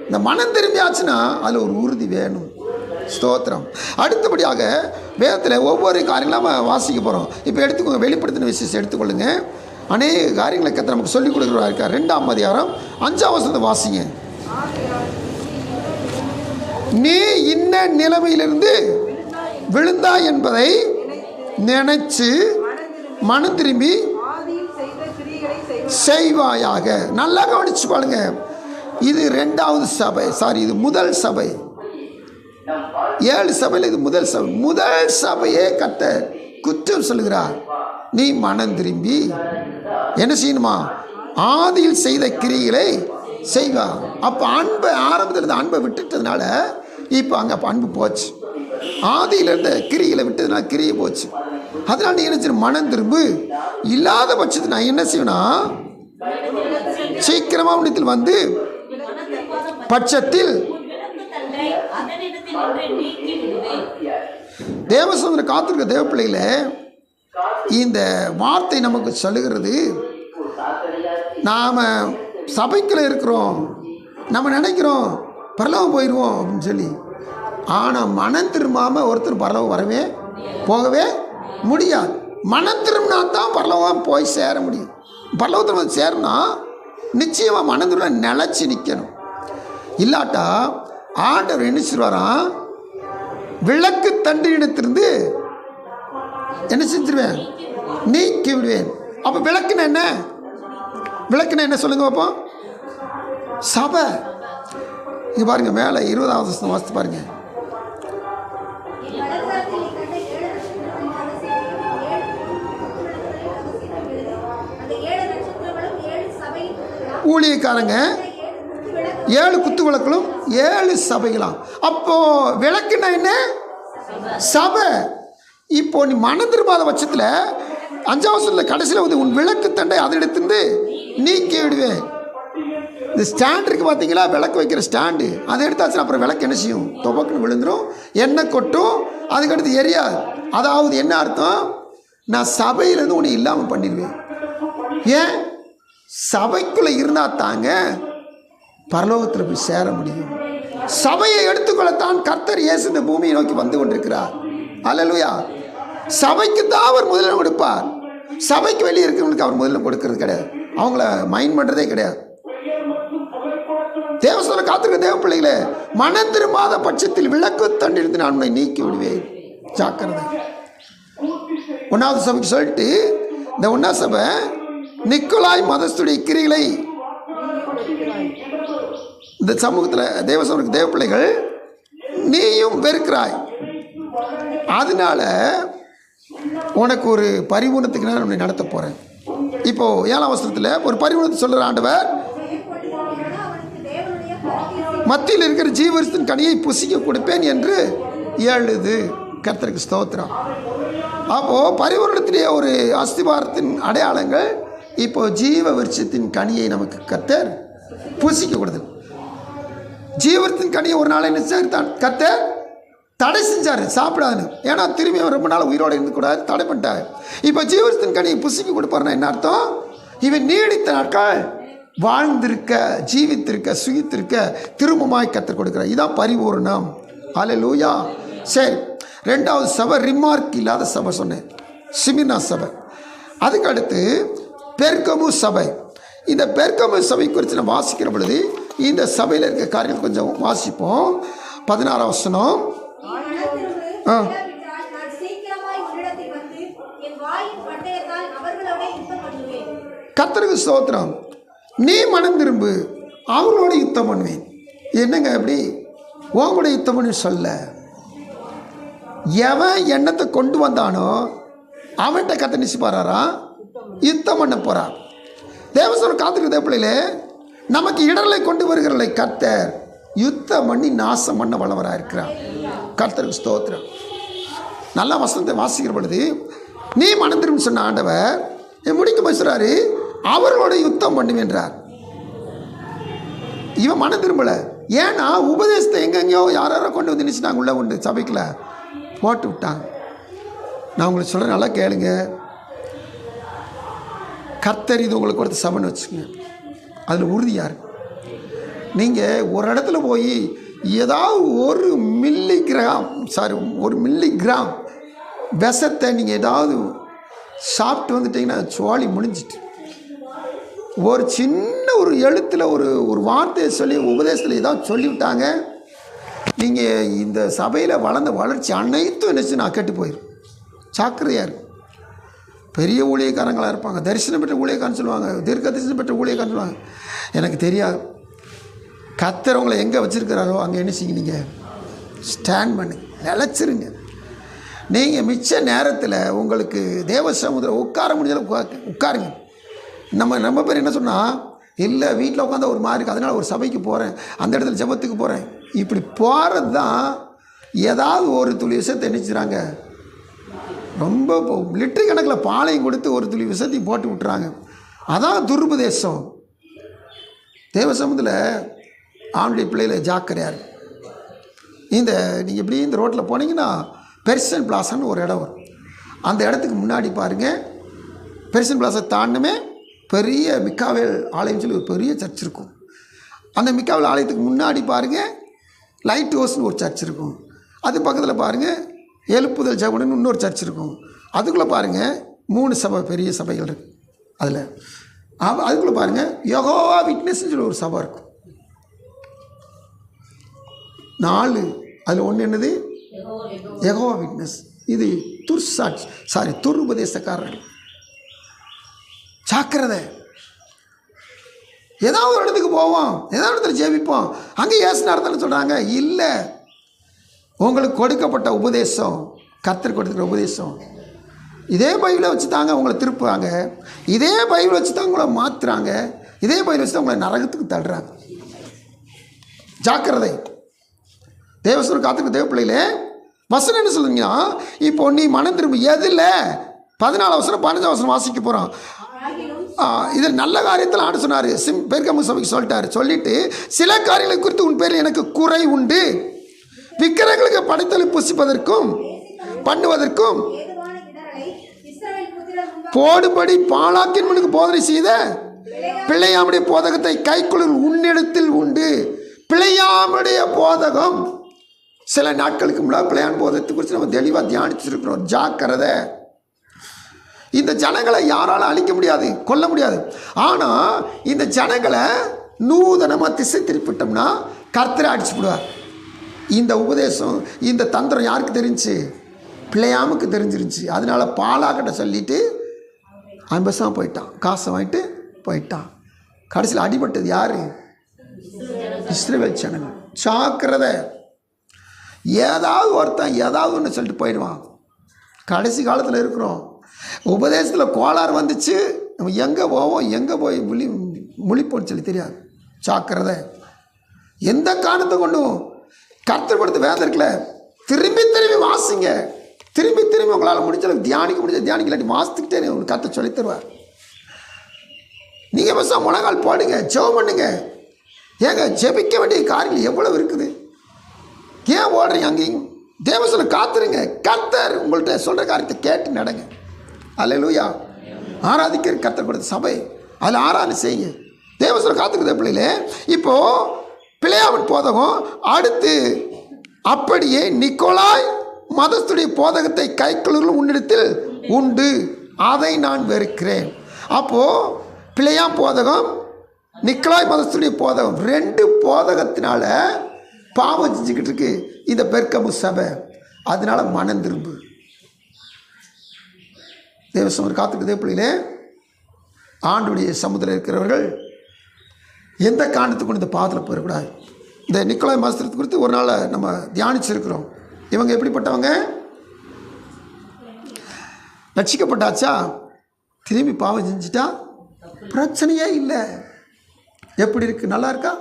இந்த மனம் திரும்பியாச்சுன்னா அதில் ஒரு உறுதி வேணும். ஸ்தோத்திரம். அடுத்தபடியாக வேதத்தில் ஒவ்வொரு காரியங்களும் நம்ம வாசிக்க போகிறோம். இப்போ எடுத்துக்கோங்க, வெளிப்படுத்தின விசேஷம் எடுத்துக்கொள்ளுங்க. அநேக காரியங்களை கத்த நமக்கு சொல்லிக் கொடுக்குறவா இருக்கார். 2ஆம் அதிகாரம் 5ஆம் வசனத்தை வாசிங்க. நீ இன்ன நிலைமையிலிருந்து விழுந்தா என்பதை நினைச்சு மனம் திரும்பி செய்வாயாக. நல்லா கவனிச்சு பாருங்க. இது 2வது சபை, இது முதல் சபை. 7 சபையில் இது முதல் சபை. முதல் சபையே கத்த குற்றம் சொல்லுகிறார். நீ மனம் திரும்பி என்ன செய்யணுமா, ஆதியில் செய்த கிரிகளை செய்வா. அப்போ அன்பை ஆரம்பத்தில் இருந்த அன்பை விட்டுட்டதுனால இப்போ அங்கே அன்பு போச்சு. ஆதியில் இருந்த கிரிகளை விட்டதுனால கிரியை போச்சு. அதனால நீ என்ன செய்யணும், மனம் திரும்பு. இல்லாத பட்சத்தில் நான் என்ன செய்வேன்னா சீக்கிரமாக உன்னத்தில் வந்து பட்சத்தில் தேவசந்திர காத்திருக்க தேவ பிள்ளைகள இந்த வார்த்தை நமக்கு சொல்லுகிறது. நாம் சபைக்குள்ள இருக்கிறோம், நம்ம நினைக்கிறோம் பரலோகம் போயிடுவோம் அப்படின்னு சொல்லி. ஆனால் மனம் திரும்பாமல் ஒருத்தர் பரலோகம் போகவே முடியாது. மனம் திரும்பினா தான் பரலோகம் போய் சேர முடியும். பரலோகத்தில் வந்து சேரனா நிச்சயமாக மனம் திரும்ப நிலச்சி நிற்கணும். இல்லாட்டா ஆண்டவர் என்ன செய்வாராம், விளக்கு தண்டிடத்திலிருந்து என்ன செஞ்சிருவேன், நீக்கி விடுவேன். அப்போ விளக்குன்னு என்ன, விளக்குன்னு என்ன சொல்லுங்க அப்போ, சபை. இங்கே பாருங்க, மேலே 20ஆவது வசனம் வாசித்து பாருங்க. ஊழியக்காரங்க 7 குத்து விளக்குகளும் 7 சபைகளாம். அப்போ விளக்குன்னா என்ன, சபை. இப்போ நீ மனம் திரும்பாத பட்சத்தில் 5ஆம் வசனத்தில் கடைசியில் வந்து உன் விளக்கு தண்டை அதை எடுத்துட்டு நீக்கி விடுவேன். இந்த ஸ்டாண்ட் இருக்குது பார்த்தீங்களா, விளக்கு வைக்கிற ஸ்டாண்டு, அதை எடுத்தாச்சுன்னா அப்புறம் விளக்கு என்ன செய்யும், துபக்குன்னு விழுந்துடும், எண்ணெய் கொட்டும், அதுக்கடுத்து எரியாது. அதாவது என்ன அர்த்தம், நான் சபையிலேருந்து உன்னை இல்லாமல் பண்ணிடுவேன். ஏன், சபைக்குள்ளே இருந்தால் தாங்க பரலோகத்தில் போய் சேர முடியும். சபையை எடுத்துக்கொள்ளத்தான் கர்த்தர் இயேசு இந்த பூமியை நோக்கி வந்து கொண்டிருக்கிறார். அல்லேலூயா. சபைக்கு தான் அவர் முதலிடம் கொடுப்பார். சபைக்கு வெளியே இருக்கிறவங்களுக்கு அவர் முதலிடம் கொடுக்கறது கிடையாது. அவங்கள மைண்ட் பண்ணுறதே கிடையாது. தேவசோல காத்திருக்க தேவ பிள்ளைகளே, மனம் திரும்பாத பட்சத்தில் விளக்கு தண்டிலிருந்து நான் உன்னை நீக்கி விடுவேன். ஜாக்கிரதை. 1வது சபைக்கு சொல்லிட்டு இந்த 1ஆம் சபை நிக்கோலாய் மதஸ்துடைய கிரிகளை இந்த சமூகத்தில் தேவசபைக்கு தேவ பிள்ளைகள் நீயும் வெறுக்கிறாய். அதனால உனக்கு ஒரு பரிபூர்ணத்துக்கு நான் உன்னை நடத்த போகிறேன். இப்போ 7ஆம் வசனத்தில் ஒரு பரிபூர்ணத்தை சொல்கிற ஆண்டவர், மத்தியில் இருக்கிற ஜீவரிசத்தின் கனியை புசிக்க கொடுப்பேன் என்று எழுது. கர்த்தருக்கு ஸ்தோத்திரம். அப்போது பரிபூரணத்திலேயே ஒரு அஸ்திவாரத்தின் அடையாளங்கள். இப்போ ஜீவ விருட்சத்தின் கனியை நமக்கு கர்த்தர் புசிக்க கொடுத்து, ஜீவத்தின் கனியை ஒரு நாள் என்ன செய்தார்? கர்த்தர் தடை செஞ்சார், சாப்பிடாதுன்னு. ஏன்னா திரும்பி ரொம்ப நாள் உயிரோடு இருந்துக்கூடாது, தடை பண்ணிட்டார். இப்போ ஜீவத்தின் கனியை புசிக்க கொடுப்பாருன்னா என்ன அர்த்தம்? இவன் நீடித்த நாட்கள் வாழ்ந்திருக்க, ஜீவித்திருக்க, சுகித்திருக்க திரும்பமாய் கர்த்தர் கொடுக்கிறார். இதான் பரிபூரணம். அல்லேலூயா. சரி, 2வது சபை ரிமார்க் இல்லாத சபை சொன்னேன், சிமிர்னா சபை. அதுக்கு அடுத்து பெர்கமு சபை. இந்த பெர்கமு சபை குறித்து நான் வாசிக்கிற பொழுது இந்த சபையில் இருக்க காரியம் கொஞ்சம் வாசிப்போம். 16ஆம் வசனம். கர்த்தருக்கு ஸ்தோத்திரம். நீ மனம் திரும்பு, அவங்களோட யுத்தம் பண்ணுவேன். என்னங்க எப்படி உங்களோட யுத்தம் பண்ணி சொல்ல? எவன் எண்ணத்தை கொண்டு வந்தானோ அவன்கிட்ட கத்த நிசிப்பாரா யுத்தம் பண்ண போறான். தேவசனம் காத்துக்கு தேவப்பிள்ளையிலே நமக்கு இடர்களை கொண்டு வருகிறவர்களை கர்த்தர் யுத்தம் பண்ணி நாசம் பண்ண வல்லவராக இருக்கிறார். கர்த்தருக்கு ஸ்தோத்திரம். நல்ல வசனத்தை வாசிக்கிற பொழுது நீ மனம் திரும்பி சொன்ன ஆண்டவர் முடிக்க பேசுறாரு, அவர்களோட யுத்தம் பண்ணுவேன்றார். இவன் மனம் திரும்பல. ஏன்னா உபதேசத்தை எங்கெங்கயோ யாரோ கொண்டு வந்து நினைச்சுட்டாங்க, உள்ள கொண்டு சபைக்குள்ள போட்டு விட்டாங்க. நான் உங்களுக்கு சொல்கிறேன், நல்லா கேளுங்க. கர்த்தர் இது உங்களுக்கு கொடுத்த சபைன்னு வச்சுக்கோங்க, அதில் உறுதியாக இருக்கு. நீங்கள் ஒரு இடத்துல போய் ஏதாவது ஒரு மில்லிகிராம் விஷத்தை நீங்கள் ஏதாவது சாப்பிட்டு வந்துட்டீங்கன்னா சோழி முடிஞ்சிட்டு. ஒரு சின்ன ஒரு எழுத்தில் ஒரு வார்த்தையை சொல்லி உபதேசத்தில் ஏதாவது சொல்லிவிட்டாங்க, நீங்கள் இந்த சபையில் வளர்ந்த வளர்ச்சி அனைத்தும் நினச்சி நான் கெட்டு போயிடும். ஜாக்கிரதையாக இருக்கும். பெரிய ஊழியக்காரங்களாக இருப்பாங்க, தரிசனம் பெற்ற ஊழியக்காரன்னு சொல்லுவாங்க, தீர்க்க தரிசனம் பெற்ற ஊழியக்காரன்னு சொல்லுவாங்க. எனக்கு தெரியாது. கர்த்தர் உங்களை எங்கே வச்சுருக்கிறாரோ அங்கே என்ன செய்யுங்க, நீங்கள் ஸ்டாண்ட் பண்ணுங்க, நிலச்சிருங்க. நீங்கள் மிச்ச நேரத்தில் உங்களுக்கு தேவ சமுதிரம் உட்கார முடிஞ்சளவு உட்காருங்க. நம்ம பேர் என்ன சொன்னால், இல்லை வீட்டில் உட்காந்து ஒரு மாதிரி இருக்குது, அதனால் ஒரு சபைக்கு போகிறேன், அந்த இடத்துல ஜெபத்துக்கு போகிறேன், இப்படி போகிறது தான் ஏதாவது ஒரு துளி விஷயத்தை நினைச்சுறாங்க. ரொம்ப லிட்டர் கணக்கில் பாலையும் கொடுத்து ஒரு துளி விஷயத்தையும் போட்டு விட்டுறாங்க. அதான் துருபதேசம். தேவ சமூகத்தில் ஆண்டுடைய பிள்ளைகளை ஜாக்கிரதையாக இருக்கு. நீங்கள் இப்படி இந்த ரோட்டில் போனீங்கன்னா பெர்சன் பிளாசான்னு ஒரு இடம் வரும். அந்த இடத்துக்கு முன்னாடி பாருங்கள், பெர்சன் பிளாஸை தாண்டமே பெரிய மிக்காவேல் ஆலயம் சொல்லி ஒரு பெரிய சர்ச் இருக்கும். அந்த மிக்காவேல் ஆலயத்துக்கு முன்னாடி பாருங்கள் லைட் ஹவுஸ்னு ஒரு சர்ச் இருக்கும். அது பக்கத்தில் பாருங்கள் எழுப்புதல் ஜெபம்னு இன்னொரு சர்ச் இருக்கும். அதுக்குள்ளே பாருங்கள் 3 சபை, பெரிய சபைகள் இருக்குது. அதுக்குள்ளே பாருங்கள் யெகோவா விட்னஸ்ன்னு சொல்லி ஒரு சபை இருக்கும். 4, அதில் ஒன்று என்னது, யெகோவா விட்னஸ். இது துருபதேசக்காரர்கள். ஜாக்கிரதை. ஏதாவது ஒரு இடத்துக்கு போவோம், ஏதாவது இடத்துல ஜெபிப்போம், அங்கே ஏசு நடத்தன்னு சொல்கிறாங்க. இல்லை, உங்களுக்கு கொடுக்கப்பட்ட உபதேசம், கர்த்தர் கொடுத்துக்கிற உபதேசம், இதே பைபிளை வச்சு தாங்க உங்களை திருப்புவாங்க, இதே பைபிளை வச்சு தான் உங்களை மாற்றுறாங்க, இதே பைபிளை வச்சு தான் உங்களை நரகத்துக்கு தள்ளுறாங்க. ஜாக்கிரதை. தேவசூர் காத்துக்கு தேவ பிள்ளைகளே, வசனம் என்ன சொல்லுங்கன்னா, இப்போ நீ மனம் திரும்ப எதில் 14 வசனம் 15 வசனம் வாசிக்க போகிறோம். இதில் நல்ல காரியத்தில் ஆண்டு சொன்னார், பெர்கமு சபைக்கு சொல்லிட்டார். சொல்லிட்டு சில காரியங்களை குறித்து உன் பேரில் எனக்கு குறை உண்டு, விக்கிரகங்களுக்கு படைத்தலை புசிப்பதற்கும் பண்ணுவதற்கும் போடுபடி பாலாக்கின் முன்னுக்கு போதனை செய்த பிள்ளையாமுடைய போதகத்தை கைக்குள் உன்னிடத்தில் உண்டு. பிழையாமுடைய போதகம். சில நாட்களுக்கு முன்னாடி பிழையான் போதகத்தை குறித்து நம்ம தெளிவாக தியானிச்சிருக்கிறோம். ஜாக்கிரதை. இந்த ஜனங்களை யாராலும் அழிக்க முடியாது, கொல்ல முடியாது. ஆனால் இந்த ஜனங்களை நூதனமாக திசை திருப்பிட்டோம்னா கர்த்தரை அடிச்சு விடுவார். இந்த உபதேசம், இந்த தந்திரம் யாருக்கு தெரிஞ்சு? பிழையாமுக்கு தெரிஞ்சிருந்துச்சு. அதனால பாலாக்கிட்ட சொல்லிட்டு அம்பசாக போயிட்டான், காசை வாங்கிட்டு போயிட்டான். கடைசியில் அடிபட்டது யார்? இஸ்ரவேல் ஜனங்கள். ஜாக்கிரதை. ஏதாவது ஒருத்தன் ஏதாவது ஒன்று சொல்லிட்டு போயிடுவான். கடைசி காலத்தில் இருக்கிறோம். உபதேசத்தில் கோளாறு வந்துச்சு, நம்ம எங்கே போவோம், எங்கே போய் முழிப்போன்னு சொல்லி தெரியாது. ஜாக்கிரதை. எந்த காரணத்தை கொண்டும் கர்த்தர் கொடுத்த வேதம் இருக்குல்ல, திரும்பி திரும்பி வாசிங்க. திரும்பி திரும்பி உங்களால் முடிஞ்சளவுக்கு தியானிக்க முடிஞ்ச தியானிக்க, இல்லாட்டி வாசித்துக்கிட்டே உங்களுக்கு கர்த்தர் சொல்லி தருவார். நீங்கள் பசங்க முழங்கால் போடுங்க, ஜெபம் பண்ணுங்க. ஏங்க ஜெபிக்க வேண்டிய காரியங்கள் எவ்வளவு இருக்குது? ஏன் ஓடுறீங்க அங்கேயும்? தேவசனை காத்துருங்க. கர்த்தர் உங்கள்கிட்ட சொல்கிற காரியத்தை கேட்டு நடங்க. அல்லேலூயா. ஆராதிக்கிற கர்த்தர் கொடுத்த சபை, அதில் ஆராதனை செய்யுங்க. தேவசனை காத்துக்குத பிள்ளைகளே. இப்போது பிழையாவின் போதகம். அடுத்து அப்படியே நிக்கோலாய் மதஸ்துடைய போதகத்தை கைக்கொள்ளும் உன்னிடத்தில் உண்டு, அதை நான் வெறுக்கிறேன். அப்போது பிழையாம் போதகம், நிக்கோலாய் மதஸ்துடைய போதகம், ரெண்டு போதகத்தினால பாவம் செஞ்சுக்கிட்டு இருக்கு இந்த பெர்கமு சபை. அதனால மனம் திரும்பு. தேவசமர் காத்துக்குதே பிள்ளைகளே. ஆண்டுடைய சமுதிரம் இருக்கிறவர்கள் எந்த காரணத்துக்கு இந்த பாதத்தில் போயிடக்கூடாது. இந்த நிக்கோலாய் மதஸ்திரத்தை குறித்து ஒரு நாள் நம்ம தியானிச்சிருக்கிறோம். இவங்க எப்படிப்பட்டவங்க? ரட்சிக்கப்பட்டாச்சா, திரும்பி பாவம் செஞ்சுட்டா பிரச்சனையே இல்லை. எப்படி இருக்குது? நல்லா இருக்கா?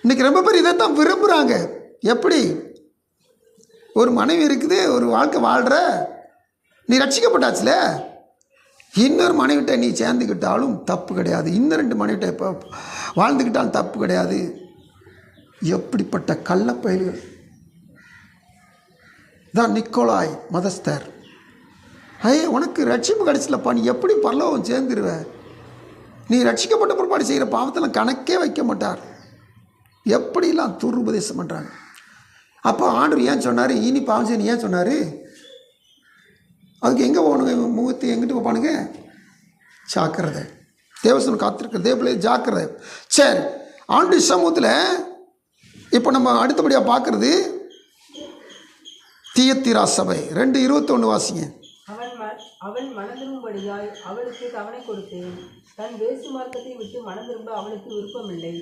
இன்றைக்கி ரொம்ப பேர் இதைத்தான் விரும்புகிறாங்க. எப்படி? ஒரு மனைவி இருக்குது, ஒரு வாழ்க்கை வாழ்கிற, நீ ரட்சிக்கப்பட்டாச்சுல, இன்னொரு மனைவிட்ட நீ சேர்ந்துக்கிட்டாலும் தப்பு கிடையாது, இன்னும் 2 மனைவிட்ட இப்போ வாழ்ந்துக்கிட்டாலும் தப்பு கிடையாது. எப்படிப்பட்ட கள்ளப்பயல்கள் தான் நிக்கோலாய் மதஸ்தர். உனக்கு ரட்சிப்பு கிடைச்சலப்பா, நீ எப்படி பரலோகம் சேர்ந்துருவ? நீ ரட்சிக்கப்பட்ட பிற்பாடு செய்கிற பாவத்தில் கணக்கே வைக்க மாட்டார். எப்படிலாம் துருபதேசம் பண்ணுறாங்க. அப்போ ஆண்டவர் ஏன் சொன்னார் இனி பாவம் செய்யணும்? ஏன் சொன்னார்? அதுக்கு எங்கே போகணுங்க? முகத்தை எங்கிட்டு போப்பானுங்க? ஜாக்கிரதை. தேவசனம் காத்திருக்கிற தேவப்பிள்ளை ஜாக்கிரதை. சரி, ஆண்டு சமூகத்தில் இப்போ நம்ம அடுத்தபடியாக பார்க்குறது தியத்திரா சபை 2:21 வாசிங்க. அவன் மனதிரும்படியாய் அவளுக்கு தவணை கொடுத்தேன். தன் வேசி மார்க்கத்தை விட்டு மனம் திரும்ப அவளுக்கு விருப்பமில்லை.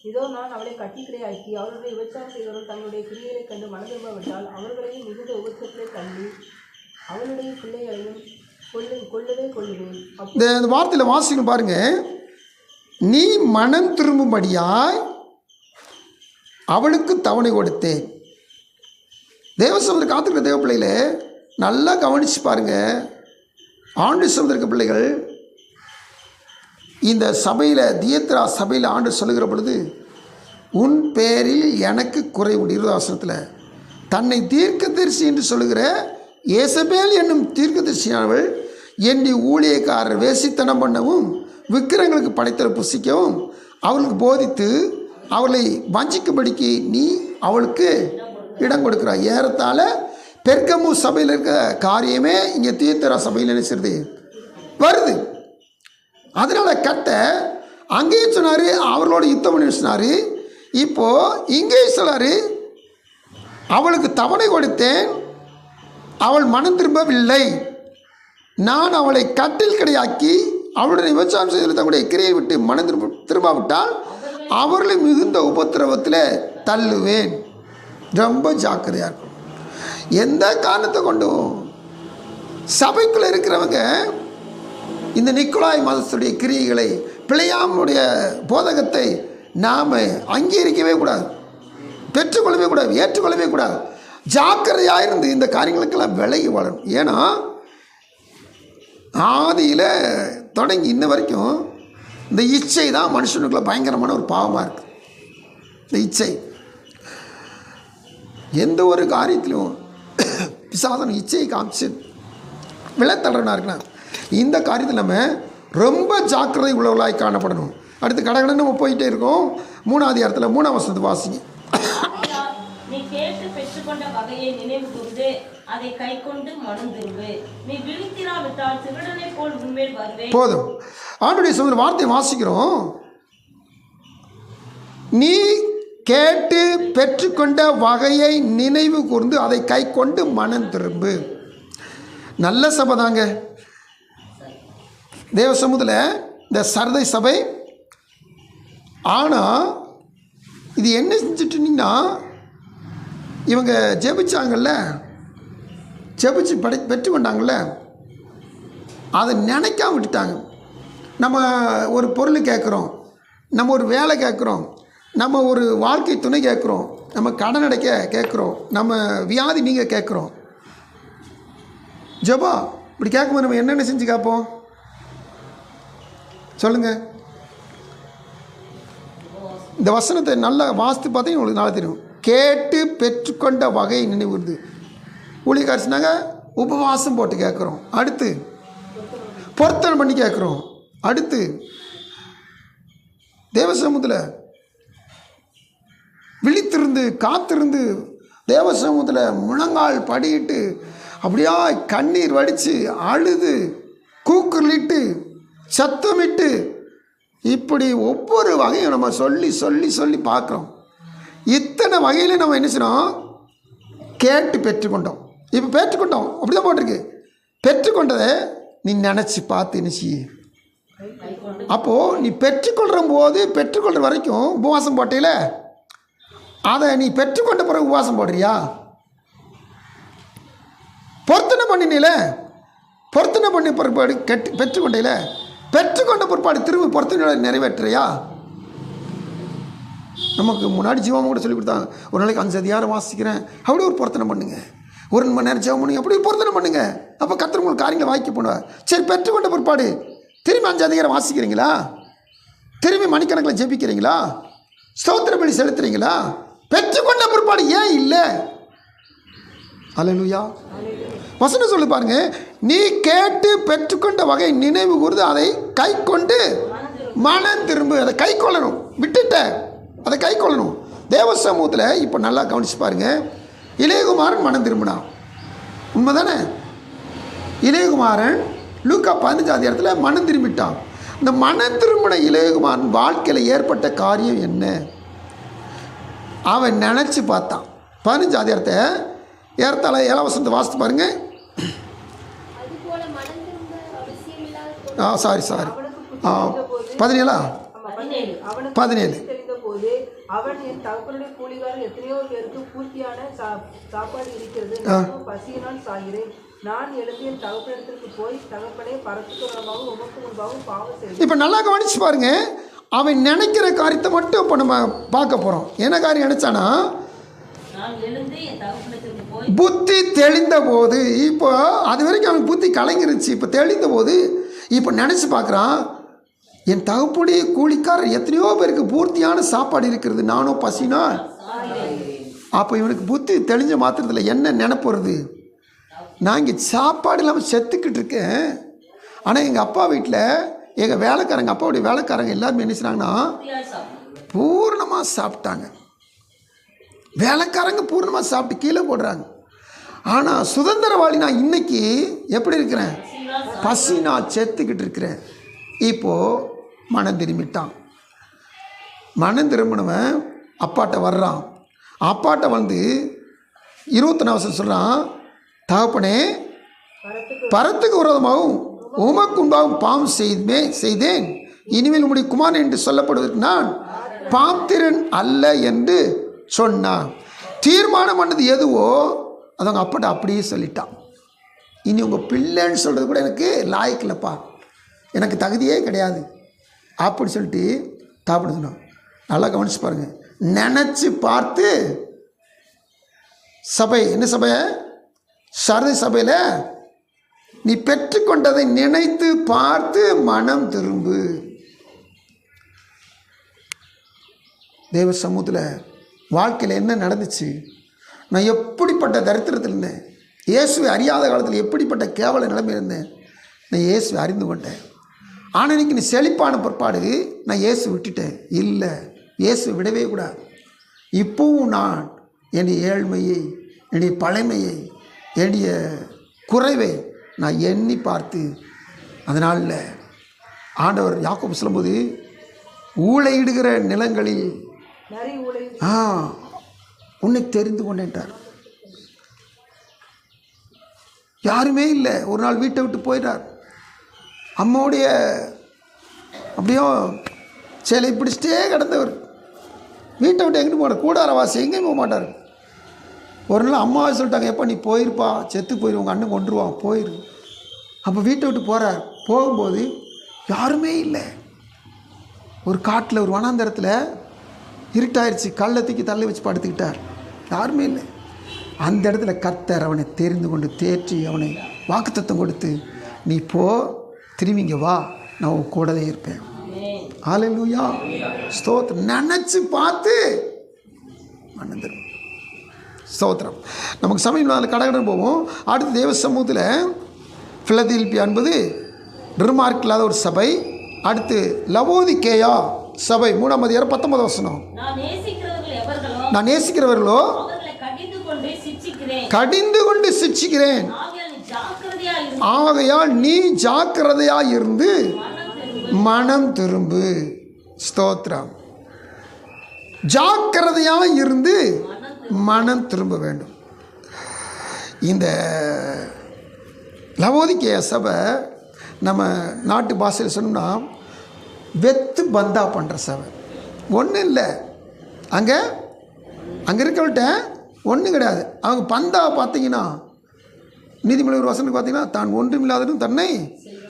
இதோ நான் அவளை கட்டிக்கிடையாக்கி அவர்களுடைய விபச்சாரம் செய்தவர்கள் தங்களுடைய கிரியைகளை கண்டு மனம் திரும்ப விட்டால் அவர்களையும் மிகுந்த உபத்திரத்திலே தள்ளி அவளுடைய பிள்ளைகளையும் கொள்ளவே கொள்ளுவேன். இந்த வார்த்தையில் வாசிக்கணும் பாருங்க. நீ மனம் திரும்பும்படியாய் அவளுக்கு தவணை கொடுத்தேன். தேவசமத்தில் காத்துக்கிற தேவ பிள்ளைகளே, நல்லா கவனித்து பாருங்க. ஆண்டு சமுதிருக்க பிள்ளைகள் இந்த சபையில், தியத்ரா சபையில் ஆண்டு சொல்லுகிற பொழுது, உன் பேரில் எனக்கு குறை உண்டு. 20 வசனத்தில் தன்னை தீர்க்கதரிசி என்று சொல்லுகிற ஏசபேல் என்னும் தீர்க்கதரிசியானவள் என்னை ஊழியக்காரர் வேசித்தனம் பண்ணவும் விக்கிரங்களுக்கு படைத்தல் புசிக்கவும் அவளுக்கு போதித்து அவளை வஞ்சிக்கும்படிக்கு நீ அவளுக்கு இடம் கொடுக்குறாய். ஏறத்தாழ பெர்கமு சபையில் இருக்க காரியமே இங்கே தியத்திரா சபையில் நினைச்சிருது வருது. அதனால் கட்ட அங்கேயும் சொன்னார், அவர்களோட யுத்தம் பண்ணி சொன்னார். இப்போது இங்கேயும் சொன்னார், அவளுக்கு தவணை கொடுத்தேன், அவள் மனம் திரும்பவில்லை. நான் அவளை கட்டில் கிடையாக்கி அவளுடைய விபச்சாரம் செய்து தங்களுடைய கிரையை விட்டு மனம் திரும்பாவிட்டால் அவர்களை மிகுந்த உபத்திரவத்தில் தள்ளுவேன். ரொம்ப ஜாக்கிரதையாக இருக்கும். எந்த காரணத்தை கொண்டும் சபைக்குள்ளே இருக்கிறவங்க இந்த நிக்கோலாய் மதத்துடைய கிரியைகளை, பிழையாமுடைய போதகத்தை நாம் அங்கீகரிக்கவே கூடாது, பெற்றுக்கொள்ளவே கூடாது, ஏற்றுக்கொள்ளவே கூடாது. ஜாக்கிரதையாக இருந்து இந்த காரியங்களுக்கெல்லாம் விலகி வாழணும். ஏன்னா ஆதியில் தொடங்கி இன்ன வரைக்கும் இந்த இச்சை தான் மனுஷனுக்குள்ள பயங்கரமான ஒரு பாவமாக இருக்குது. இந்த இச்சை எந்த ஒரு காரியத்திலும் பிசாசன் இச்சையை காமிச்சு விளைத்தளனா இருக்கலாம். இந்த காரியத்தில் நம்ம ரொம்ப ஜாக்கிரதை உள்ளவர்களாய் காணப்படணும். அடுத்து கடகடன்னு நம்ம போயிட்டே இருக்கோம். 3ஆம் அதிகாரத்தில் 3ஆம் வசனத்தை வாசிங்க. ஆகையால் நீ கேட்டு பெற்றுக்கொண்ட வகையை நினைவு கூர்ந்து அதை கை கொண்டு மனம் திரும்பு. நீ விழித்திராவிட்டால் திருடனை போல் உன்மேல் வருவேன். போதும். ஆண்டுடைய சொல்ற வார்த்தையை வாசிக்கிறோம். நீ கேட்டு பெற்றுக்கொண்ட வகையை நினைவு கூர்ந்து அதை கை கொண்டு மனம் திரும்பு. நல்ல சபை தாங்க தேவ சமூகத்தில் இந்த சரதை சபை. ஆனால் இது என்ன செஞ்சுட்டுனீங்கன்னா, இவங்க ஜெபிச்சாங்கல்ல, ஜெபிச்சு பெற்றுக்கொண்டாங்கல்ல, அதை நினைக்காம விட்டுட்டாங்க. நம்ம ஒரு பொருள் கேட்குறோம், நம்ம ஒரு வேலை கேட்குறோம், நம்ம ஒரு வாழ்க்கை துணை கேட்குறோம், நம்ம கடன் அடைக்க கேட்குறோம், நம்ம வியாதி நீங்கள் கேட்குறோம். ஜபா இப்படி கேட்கும்போது நம்ம என்னென்ன செஞ்சு கேட்போம் சொல்லுங்கள். இந்த வசனத்தை நல்லா வாசித்து பார்த்தீங்கன்னா உங்களுக்கு நல்லா தெரியும். கேட்டு பெற்றுக்கொண்ட வகை நினைவுறுது. ஊழியக்காரசினாங்க உபவாசம் போட்டு கேட்குறோம். அடுத்து பொருத்தனை பண்ணி கேட்குறோம். அடுத்து தேவ சமூகத்தில் விழித்திருந்து காத்திருந்து தேவ சமூகத்தில் முழங்கால் படியிட்டு அப்படியா கண்ணீர் வடித்து அழுது கூக்குரலிட்டு சத்தமிட்டு இப்படி ஒவ்வொரு வகையும் நம்ம சொல்லி சொல்லி சொல்லி பார்க்குறோம். இத்தனை வகையில் நம்ம என்ன செய்யணும், கேட்டு பெற்றுக்கொண்டோம். இப்போ பெற்றுக்கொண்டோம் அப்படி தான் போட்டிருக்கு. பெற்றுக்கொண்டதை நீ நினச்சி பார்த்து நினச்சி. அப்போது நீ பெற்றுக்கொள்கிற போது பெற்றுக்கொள்கிற வரைக்கும் உபவாசம் போட்டையில், அதை நீ பெற்றுக்கொண்ட பிறகு உபவாசம் போடுறியா? பொருத்தனை பண்ணினில, பொருத்தனை பண்ணி பிற்பாடு பெற்றுக்கொண்டையில், பெற்றுக்கொண்ட பிற்பாடு திரும்ப பொருத்தனை நிறைவேற்றுறியா? நமக்கு முன்னாடி ஜீவம் கூட சொல்லி கொடுத்தாங்க, ஒரு நாளைக்கு 5 அதிகாரம் வாசிக்கிறேன் அப்படி ஒரு பொருத்தனை பண்ணுங்க, 1 மணி நேரம் ஜெபம் பண்ணுங்க, அப்படி ஒரு பொருத்தனை பண்ணுங்க. அப்போ கர்த்தர் உங்களுக்கு காரியங்களை வாய்க்க போடுவார். சரி, பெற்றுக்கொண்ட பிற்பாடு திரும்பி 5 அதிகாரம் வாசிக்கிறீங்களா? திரும்பி மணிக்கணக்கில் ஜெபிக்கிறீங்களா? ஸ்தோத்திர பலி செலுத்துறீங்களா? பெற்றுக்கொண்ட பிற்பாடு ஏன் இல்லை? அல்லேலூயா. வசனம் சொல்லி பாருங்க, நீ கேட்டு பெற்றுக்கொண்ட வகை நினைவு கூர்ந்து அதை கை கொண்டு மனம் திரும்பு. அதை கை கொள்ளணும், விட்டுட்ட அதை கை கொள்ளணும். தேவ சமூகத்தில் இப்போ நல்லா கவனிச்சு பாருங்க. இளையகுமாரன் மனம் திரும்பினான், உண்மைதானே? இளையகுமாரன் லூக்கா 15ஆம் அதிகாரத்தில் மனம் திரும்பிட்டான். இந்த மனம் திரும்பின இளையகுமாரன் வாழ்க்கையில் ஏற்பட்ட காரியம் என்ன? அவன் நினச்சி பார்த்தான். 15ஆம் அதிகாரத்தை ஏறத்தாழ 7ஆம் வசனத்தை வாசித்து பாருங்க. சாரி 17 போது அவன் என் தகப்பனுடைய கூலிகாரர் எத்தனையோ பேருக்கு பூர்த்தியான சாப்பாடு இருக்கிறது, நானும் பசியினால் சாகிறேன். நான் எழுந்து என் தகப்பனிடத்திற்கு போய் தகப்பனே பரத்துக்கு முன்பாகவும் உமக்கு முன்பாகவும் பாவம் செய்தேன். இப்போ நல்லா கவனிச்சு பாருங்க, அவன் நினைக்கிற காரியத்தை மட்டும் இப்போ நம்ம பார்க்க போகிறோம். என்ன காரியம் நினைச்சானா, புத்தி தெளிந்த போது, இப்போ அது வரைக்கும் அவன் புத்தி கலங்கிருச்சு, இப்போ தெளிந்த போது இப்போ நினச்சி பார்க்குறான், என் தகப்புடைய கூலிக்காரர் எத்தனையோ பேருக்கு பூர்த்தியான சாப்பாடு இருக்கிறது, நானும் பசினால். அப்போ இவனுக்கு புத்தி தெளிஞ்ச மாத்திரத்தில் என்ன நினைப்புறது, நான் இங்கே சாப்பாடு இல்லாமல் செத்துக்கிட்டு இருக்கேன். ஆனால் எங்கள் அப்பா வீட்டில் எங்கள் வேலைக்காரங்க, அப்பாவுடைய வேலைக்காரங்க எல்லாருமே என்ன செய்றாங்கன்னா பூர்ணமாக சாப்பிட்டாங்க. வேலைக்காரங்க பூர்ணமாக சாப்பிட்டு கீழே போடுறாங்க. ஆனால் சுதந்திரவாளி நான் இன்னைக்கு எப்படி இருக்கிறேன், பசி நான் செத்துக்கிட்டு இருக்கிறேன். இப்போது மனம் திரும்பிட்டான். மனம் திரும்பினவன் அப்பாட்ட வர்றான். அப்பாட்ட வந்து 21 வருஷம் சொல்கிறான், தகப்பனே பரத்துக்கு விரோதமாகவும் உமக்கு உண்டாகும் பாவம் செய்தேன், இனிமேல் உம்முடைய குமாரன் என்று சொல்லப்படுவதற்கு நான் பாத்திரன் அல்ல என்று சொன்னான். தீர்மானம் பண்ணது எதுவோ அது அவங்க அப்பாட்ட அப்படியே சொல்லிட்டான். இனி உங்கள் பிள்ளைன்னு சொல்கிறது கூட எனக்கு லாய்க்கில்லப்பா, எனக்கு தகுதியே கிடையாது அப்படி சொல்லிட்டு தாப்பட சொன்னான். நல்லா கவனிச்சு பாருங்கள். நினச்சி பார்த்து சபை, என்ன சபை, சரதை சபையில் நீ பெற்றுக்கொண்டதை நினைத்து பார்த்து மனம் திரும்பு. தேவ சமூகத்தில் வாழ்க்கையில் என்ன நடந்துச்சு, நான் எப்படிப்பட்ட தரித்திரத்தில் இருந்தேன், இயேசுவை அறியாத காலத்தில் எப்படிப்பட்ட கேவல நிலைமை இருந்தேன், நான் இயேசுவை அறிந்து கொண்டேன். ஆனால் இன்னைக்கு நீ செழிப்பான பிற்பாடு நான் இயேசு விட்டுட்டேன். இல்லை, இயேசு விடவே கூடாது. இப்போவும் நான் என்னுடைய ஏழ்மையை, என்னுடைய பழைமையை, என்னுடைய குறைவை நான் எண்ணி பார்த்து, அதனால் ஆண்டவர் யாக்கோபு சொல்லும்போது ஊழையிடுகிற நிலங்களில் நரி ஊழை உன்னை தெரிந்து கொண்டேன்ட்டார். யாருமே இல்லை. ஒரு நாள் வீட்டை விட்டு போயிட்டார். அம்மாவுடைய அப்படியோ சேலை பிடிச்சிட்டே கிடந்தவர். வீட்டை விட்டு எங்கிட்டு போனார்? கூடாரவாசி, எங்கேயும் போக மாட்டார். ஒரு நாள் அம்மாவை சொல்லிட்டாங்க, எப்போ நீ போயிருப்பா, செத்து போயிரு, உங்கள் அண்ணன் கொண்டுருவான், போயிரு. அப்போ வீட்டை விட்டு போகிறார். போகும்போது யாருமே இல்லை. ஒரு காட்டில், ஒரு வனாந்தரத்தில் இருட்டாயிருச்சு. கல்லை தூக்கி தள்ளி வச்சு படுத்துக்கிட்டார். யாருமே இல்லை. அந்த இடத்துல கர்த்தர் அவனை தெரிந்து கொண்டு தேற்றி அவனை வாக்குத்தத்தம் கொடுத்து, நீ போ, திரும்பி இங்கே வா, நான் உன் கூடவே இருப்பேன். ஹல்லேலூயா, ஸ்தோத்திரம். நினச்சி பார்த்து மனந்திரும். ஸ்தோத்திரம். நமக்கு சமயம் நாள் கடகடன் போவோம். அடுத்து தேவ சமூகத்தில் பிலதெல்பியா என்பது நிர்மார்க் இல்லாத ஒரு சபை. அடுத்து லவோதிகேயா சபை, 3ஆம் அதிகாரம் 19 வசனம். நான் நேசிக்கிறவர்களோ கடிந்து கொண்டு சிட்சிக்கிறேன், ஆகையால் நீ ஜாக்கிரதையாய் இருந்து மனம் திரும்பு. ஸ்தோத்திரம். ஜாக்கிரதையாய் இருந்து மனம் திரும்ப வேண்டும். இந்த லவோதிகேயா சபை நம்ம நாட்டு பாஷையில் சொன்னோம்னா வெத்து பந்தா பண்ணுற சபை. ஒன்றும் இல்லை, அங்கே இருக்கவள்கிட்ட ஒன்றும் கிடையாது. அவங்க பந்தாவை பார்த்தீங்கன்னா, நீதிமொழி ஒரு வசனம் பார்த்தீங்கன்னா, தான் ஒன்றுமில்லாததும் தன்னை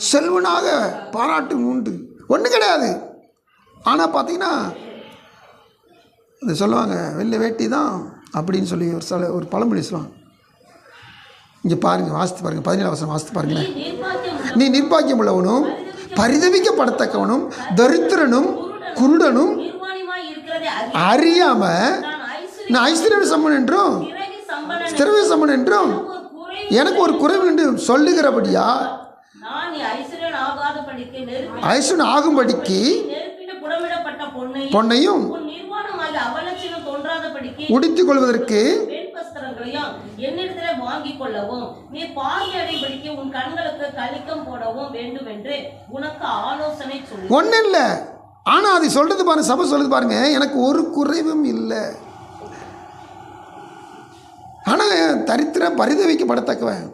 செல்வனாக பாராட்டும் உண்டு. ஒன்றும் கிடையாது. ஆனால் பார்த்தீங்கன்னா அது சொல்லுவாங்க, வெள்ளை வேட்டி தான் அப்படின்னு சொல்லி ஒரு பழமொழி சொல்லுவாங்க. இங்கே பாருங்கள், வாசித்து பாருங்கள், 17 வசனம் வாசித்து பாருங்களேன். நீ நிர்பாக்கியம் உள்ளவனும் பரிதவிக்கப்படத்தக்கவனும் தரித்திரனும் குருடனும் அறியாம நான் ஐஸ்வர்ய சம்மன் என்றும் திரவிய சம்மன் என்றும் எனக்கு ஒரு குறைவு என்று சொல்லுகிறபடியா ஐஸ்வர்யன் ஆகும்படிக்கு பொன்னையும் உடுத்திக் கொள்வதற்கு என்னிடத்திலே வாங்கிக் கொள்ளவும் நீ பார்வையடைபடிக்கு உன் கண்களுக்கு கலிக்கம் போடவும் வேண்டும் என்று உனக்கு ஆலோசனை சொல்லு. ஒன்றும் இல்லை. ஆனால் அது சொல்றது பாருங்க, சபை சொல்லுது பாருங்க, எனக்கு ஒரு குறைவும் இல்லை. ஆனால் தரித்திர பரிதவிக்கப்படத்தக்கவன்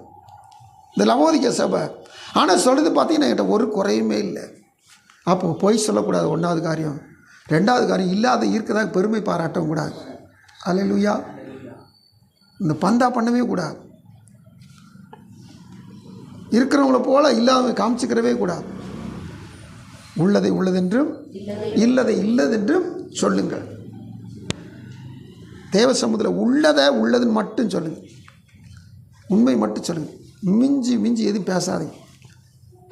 இந்த லவோதிகேயா சபை. ஆனால் சொல்கிறது பார்த்தீங்கன்னா என்கிட்ட ஒரு குறையுமே இல்லை. அப்போ பொய் சொல்லக்கூடாது. 1வது காரியம். 2வது காரியம், இல்லாத இருக்கதாக பெருமை பாராட்டவும் கூடாது. அல்லேலூயா. இந்த பந்தா பண்ணவே கூடாது. இருக்கிறவங்கள போல இல்லாத காமிச்சிக்கிறவே கூடாது. உள்ளதை உள்ளதென்றும் இல்லதை இல்லதென்றும் சொல்லுங்கள். தேவ சமூகத்தில் உள்ளதை உள்ளதுன்னு மட்டும் சொல்லுங்கள். உண்மை மட்டும் சொல்லுங்கள். மிஞ்சி மிஞ்சி எதுவும் பேசாதீங்க.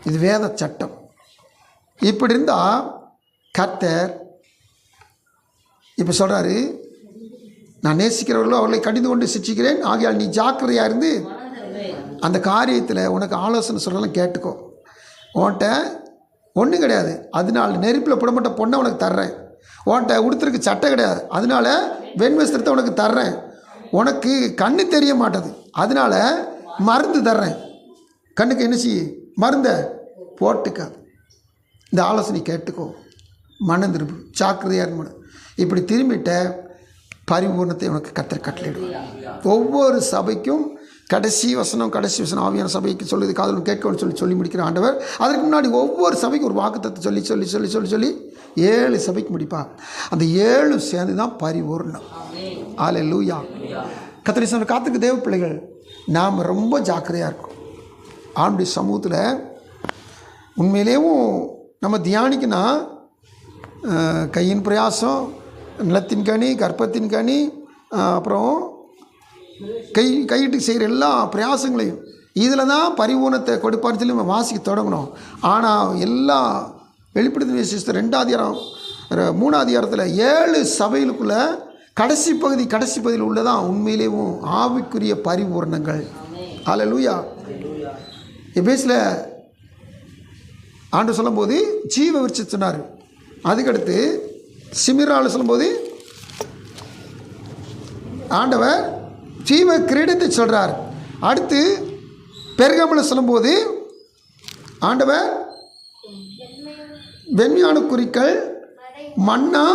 இது வேத சட்டம். இப்படி இருந்தால் கர்த்தர் இப்போ சொல்கிறாரு, நான் நேசிக்கிறவர்களோ அவர்களை கடிந்து கொண்டு சிட்சிக்கிறேன், ஆகையால் நீ ஜாக்கிரதையாக இருந்து அந்த காரியத்தில் உனக்கு ஆலோசனை சொல்லலாம் கேட்டுக்கோ. உன்கிட்ட ஒன்றும் கிடையாது, அதனால நெருப்பில் புடப்பட்ட பொண்ணை உனக்கு தர்றேன். உன்கிட்ட உடுத்துறதுக்கு சட்டை கிடையாது, அதனால வெண்வஸ்திரத்தை உனக்கு தர்றேன். உனக்கு கண்ணு தெரிய மாட்டது, அதனால மருந்து தர்றேன். கண்ணுக்கு என்ன செய்ய, மருந்தை போட்டுக்க. இந்த ஆலோசனை கேட்டுக்கோ. மனம் திரும்பு, ஜாக்கிரதையாக இருக்கணும். இப்படி திரும்பிட்ட பரிபூர்ணத்தை உனக்கு கர்த்தர் கட்டளையிடுவார். ஒவ்வொரு சபைக்கும் கடைசி வசனம் ஆவியான சபைக்கு சொல்லுது, காதலும் கேட்கணும்னு சொல்லி முடிக்கிற ஆண்டவர். அதற்கு முன்னாடி ஒவ்வொரு சபைக்கும் ஒரு வாக்குத்தத்தை சொல்லி சொல்லி சொல்லி சொல்லி சொல்லி 7 சபைக்கு முடிப்பார். அந்த 7 சேர்ந்து தான் பரிபூர்ணம். அல்லேலூயா. கர்த்தரை சொன்ன காத்துக்கு தேவ பிள்ளைகள், நாம் ரொம்ப ஜாக்கிரதையாக இருக்கோம். ஆண்டுடைய சமூகத்தில் உண்மையிலேயும் நம்ம தியானிக்கினா கையின் பிரயாசம், நிலத்தின் கனி, கற்பத்தின் கனி, அப்புறம் கையிட்டு செய்கிற எல்லா பிரயாசங்களையும் இதில் தான் பரிபூர்ணத்தை கொடுப்பார்னு சொல்லி நம்ம வாசிக்க தொடங்கணும். ஆனால் எல்லா வெளிப்படுத்தின விசேஷத்தை 2ஆம் அதிகாரம் 3ஆம் அதிகாரத்தில் 7 சபைகளுக்குள்ள கடைசி பகுதியில் உள்ளதான் உண்மையிலேயும் ஆவிக்குரிய பரிபூர்ணங்கள். அல்லேலூயா. எபேசில் ஆண்டு சொல்லும்போது ஜீவ விருட்சம் சொன்னார். அதுக்கடுத்து சிமிராவில் சொல்லும்போது ஆண்டவர் ஜீவ கிரீடத்தை சொல்கிறார். அடுத்து பெருகமில் சொல்லும்போது ஆண்டவர் வெண்மையான குறிக்கள், மன்னா,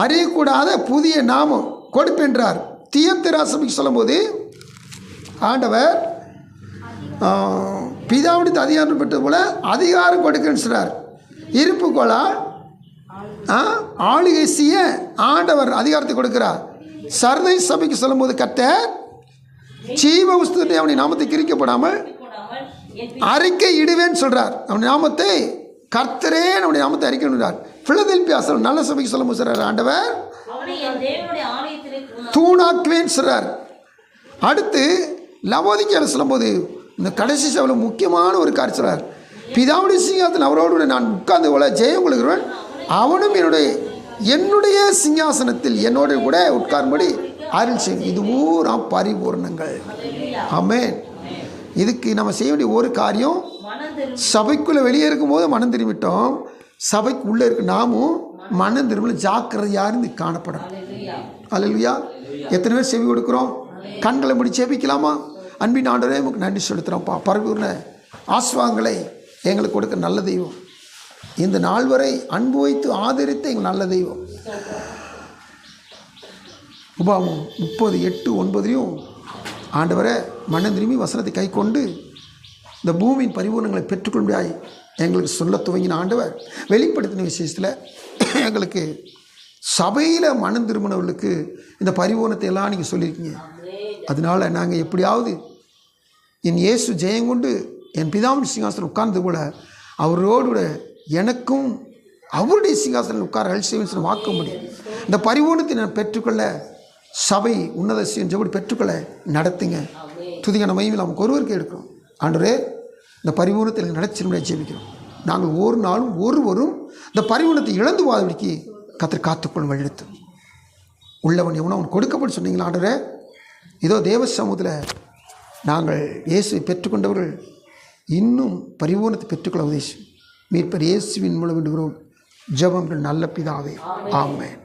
அறியக்கூடாத புதிய நாமம் கொடுப்பென்றார். தியத்திரா சபைக்கு சொல்லும்போது ஆண்டவர் பிதாவுடைய அதிகாரம் பெற்றது போல அதிகாரம் கொடுக்கிறேன்னு சொல்கிறார். இருப்புக்கோளால் ஆளுகை செய்ய ஆண்டவர் அதிகாரத்தை கொடுக்கிறார். சர்தை சபைக்கு சொல்லும்போது கர்த்தர் ஜீவ புஸ்தகத்தை அவனுடைய நாமத்தை கிரிக்கப்படாமல் அறிக்கை இடுவேன்னு சொல்கிறார். அவனுடைய நாமத்தை கர்த்தரே நம்முடைய நாமத்தை அறிக்கைன்றார். பிலதெல்பியா நல்ல சபைக்கு சொல்லும்போது சொல்கிறார் ஆண்டவர் தூணாக்குவேன்னு சொல்கிறார். அடுத்து லவோதிக்கேயர் சொல்லும்போது இந்த கடைசி சபையில் முக்கியமான ஒரு காரியம் சொல்கிறார். பிதாவுடைய சிங்காசனத்தில் அவரோடு நான் உட்கார்ந்து போல ஜெயம் கொள்கிறவன் அவனும் என்னுடைய சிங்காசனத்தில் என்னோட கூட உட்காரும்படி அருள் செய்யும். இதுவும் நாம் பரிபூர்ணங்கள். ஆமென். இதுக்கு நம்ம செய்ய வேண்டிய ஒரு காரியம், சபைக்குள்ளே வெளியே இருக்கும்போது மனம் திரும்பிட்டோம், சபைக்கு உள்ளே இருக்க நாமும் மனம் திரும்ப ஜாக்கிரதையாக இருந்து காணப்படணும். அல்லேலூயா. எத்தனை பேர் செவி கொடுக்குறோம்? கண்களை முடி செபிக்கலாமா? அன்பின் ஆண்டவரே நமக்கு நன்றி செலுத்துகிறோம்ப்பா. பரிபூர்ண ஆசீர்வாதங்களை எங்களுக்கு கொடுக்க நல்ல தெய்வம். இந்த நாள் வரை அன்பு வைத்து ஆதரித்த எங்கள் நல்ல தெய்வம். உபாகமம் 30:8-9 ஆண்டவரை மனம் திரும்பி வசனத்தை கை கொண்டு இந்த பூமியின் பரிபூர்ணங்களை பெற்றுக்கொள்ளாய் எங்களுக்கு சொல்ல துவங்கின ஆண்டவர் வெளிப்படுத்தின விசேஷத்தில் எங்களுக்கு சபையில் மனம் திரும்பினவர்களுக்கு இந்த பரிபூர்ணத்தை எல்லாம் நீங்கள் சொல்லியிருக்கீங்க. அதனால் நாங்கள் எப்படியாவது என் இயேசு ஜெயங்கொண்டு என் பிதாவின் சிங்காசனம் உட்கார்ந்து போல அவரோடு எனக்கும் அவருடைய சிங்காசனம் உட்கார அழிசேவன் வாக்க முடியும். இந்த பரிபூர்ணத்தை நான் பெற்றுக்கொள்ள சபை உன்னத செஞ்சபடி பெற்றுக்கொள்ள நடத்துங்க. துதிக்கான மகிமையில் நமக்கு ஒருவருக்கு எடுக்கிறோம். ஆண்டவரே, இந்த பரிபூர்ணத்தை எனக்கு நடச்சிருந்தே ஜெபிக்கிறோம். நாங்கள் ஒரு நாளும் ஒருவரும் இந்த பரிபூர்ணத்தை இழந்து போதபடிக்கு கர்த்தர் காத்துக்கொள்ளும் வழிநடத்து. உள்ளவன் எவனோ அவன் கொடுக்கப்பட்டு சொன்னீங்களா ஆண்டவரே. இதோ தேவ சமூகத்தில் நாங்கள் இயேசுவை பெற்றுக்கொண்டவர்கள் இன்னும் பரிபூர்ணத்தை பெற்றுக்கொள்ள உதேசம் மீட்பர் இயேசுவின் மூலம் விடுகிறோம். ஜெபங்கள் நல்ல பிதாவே. ஆமென்.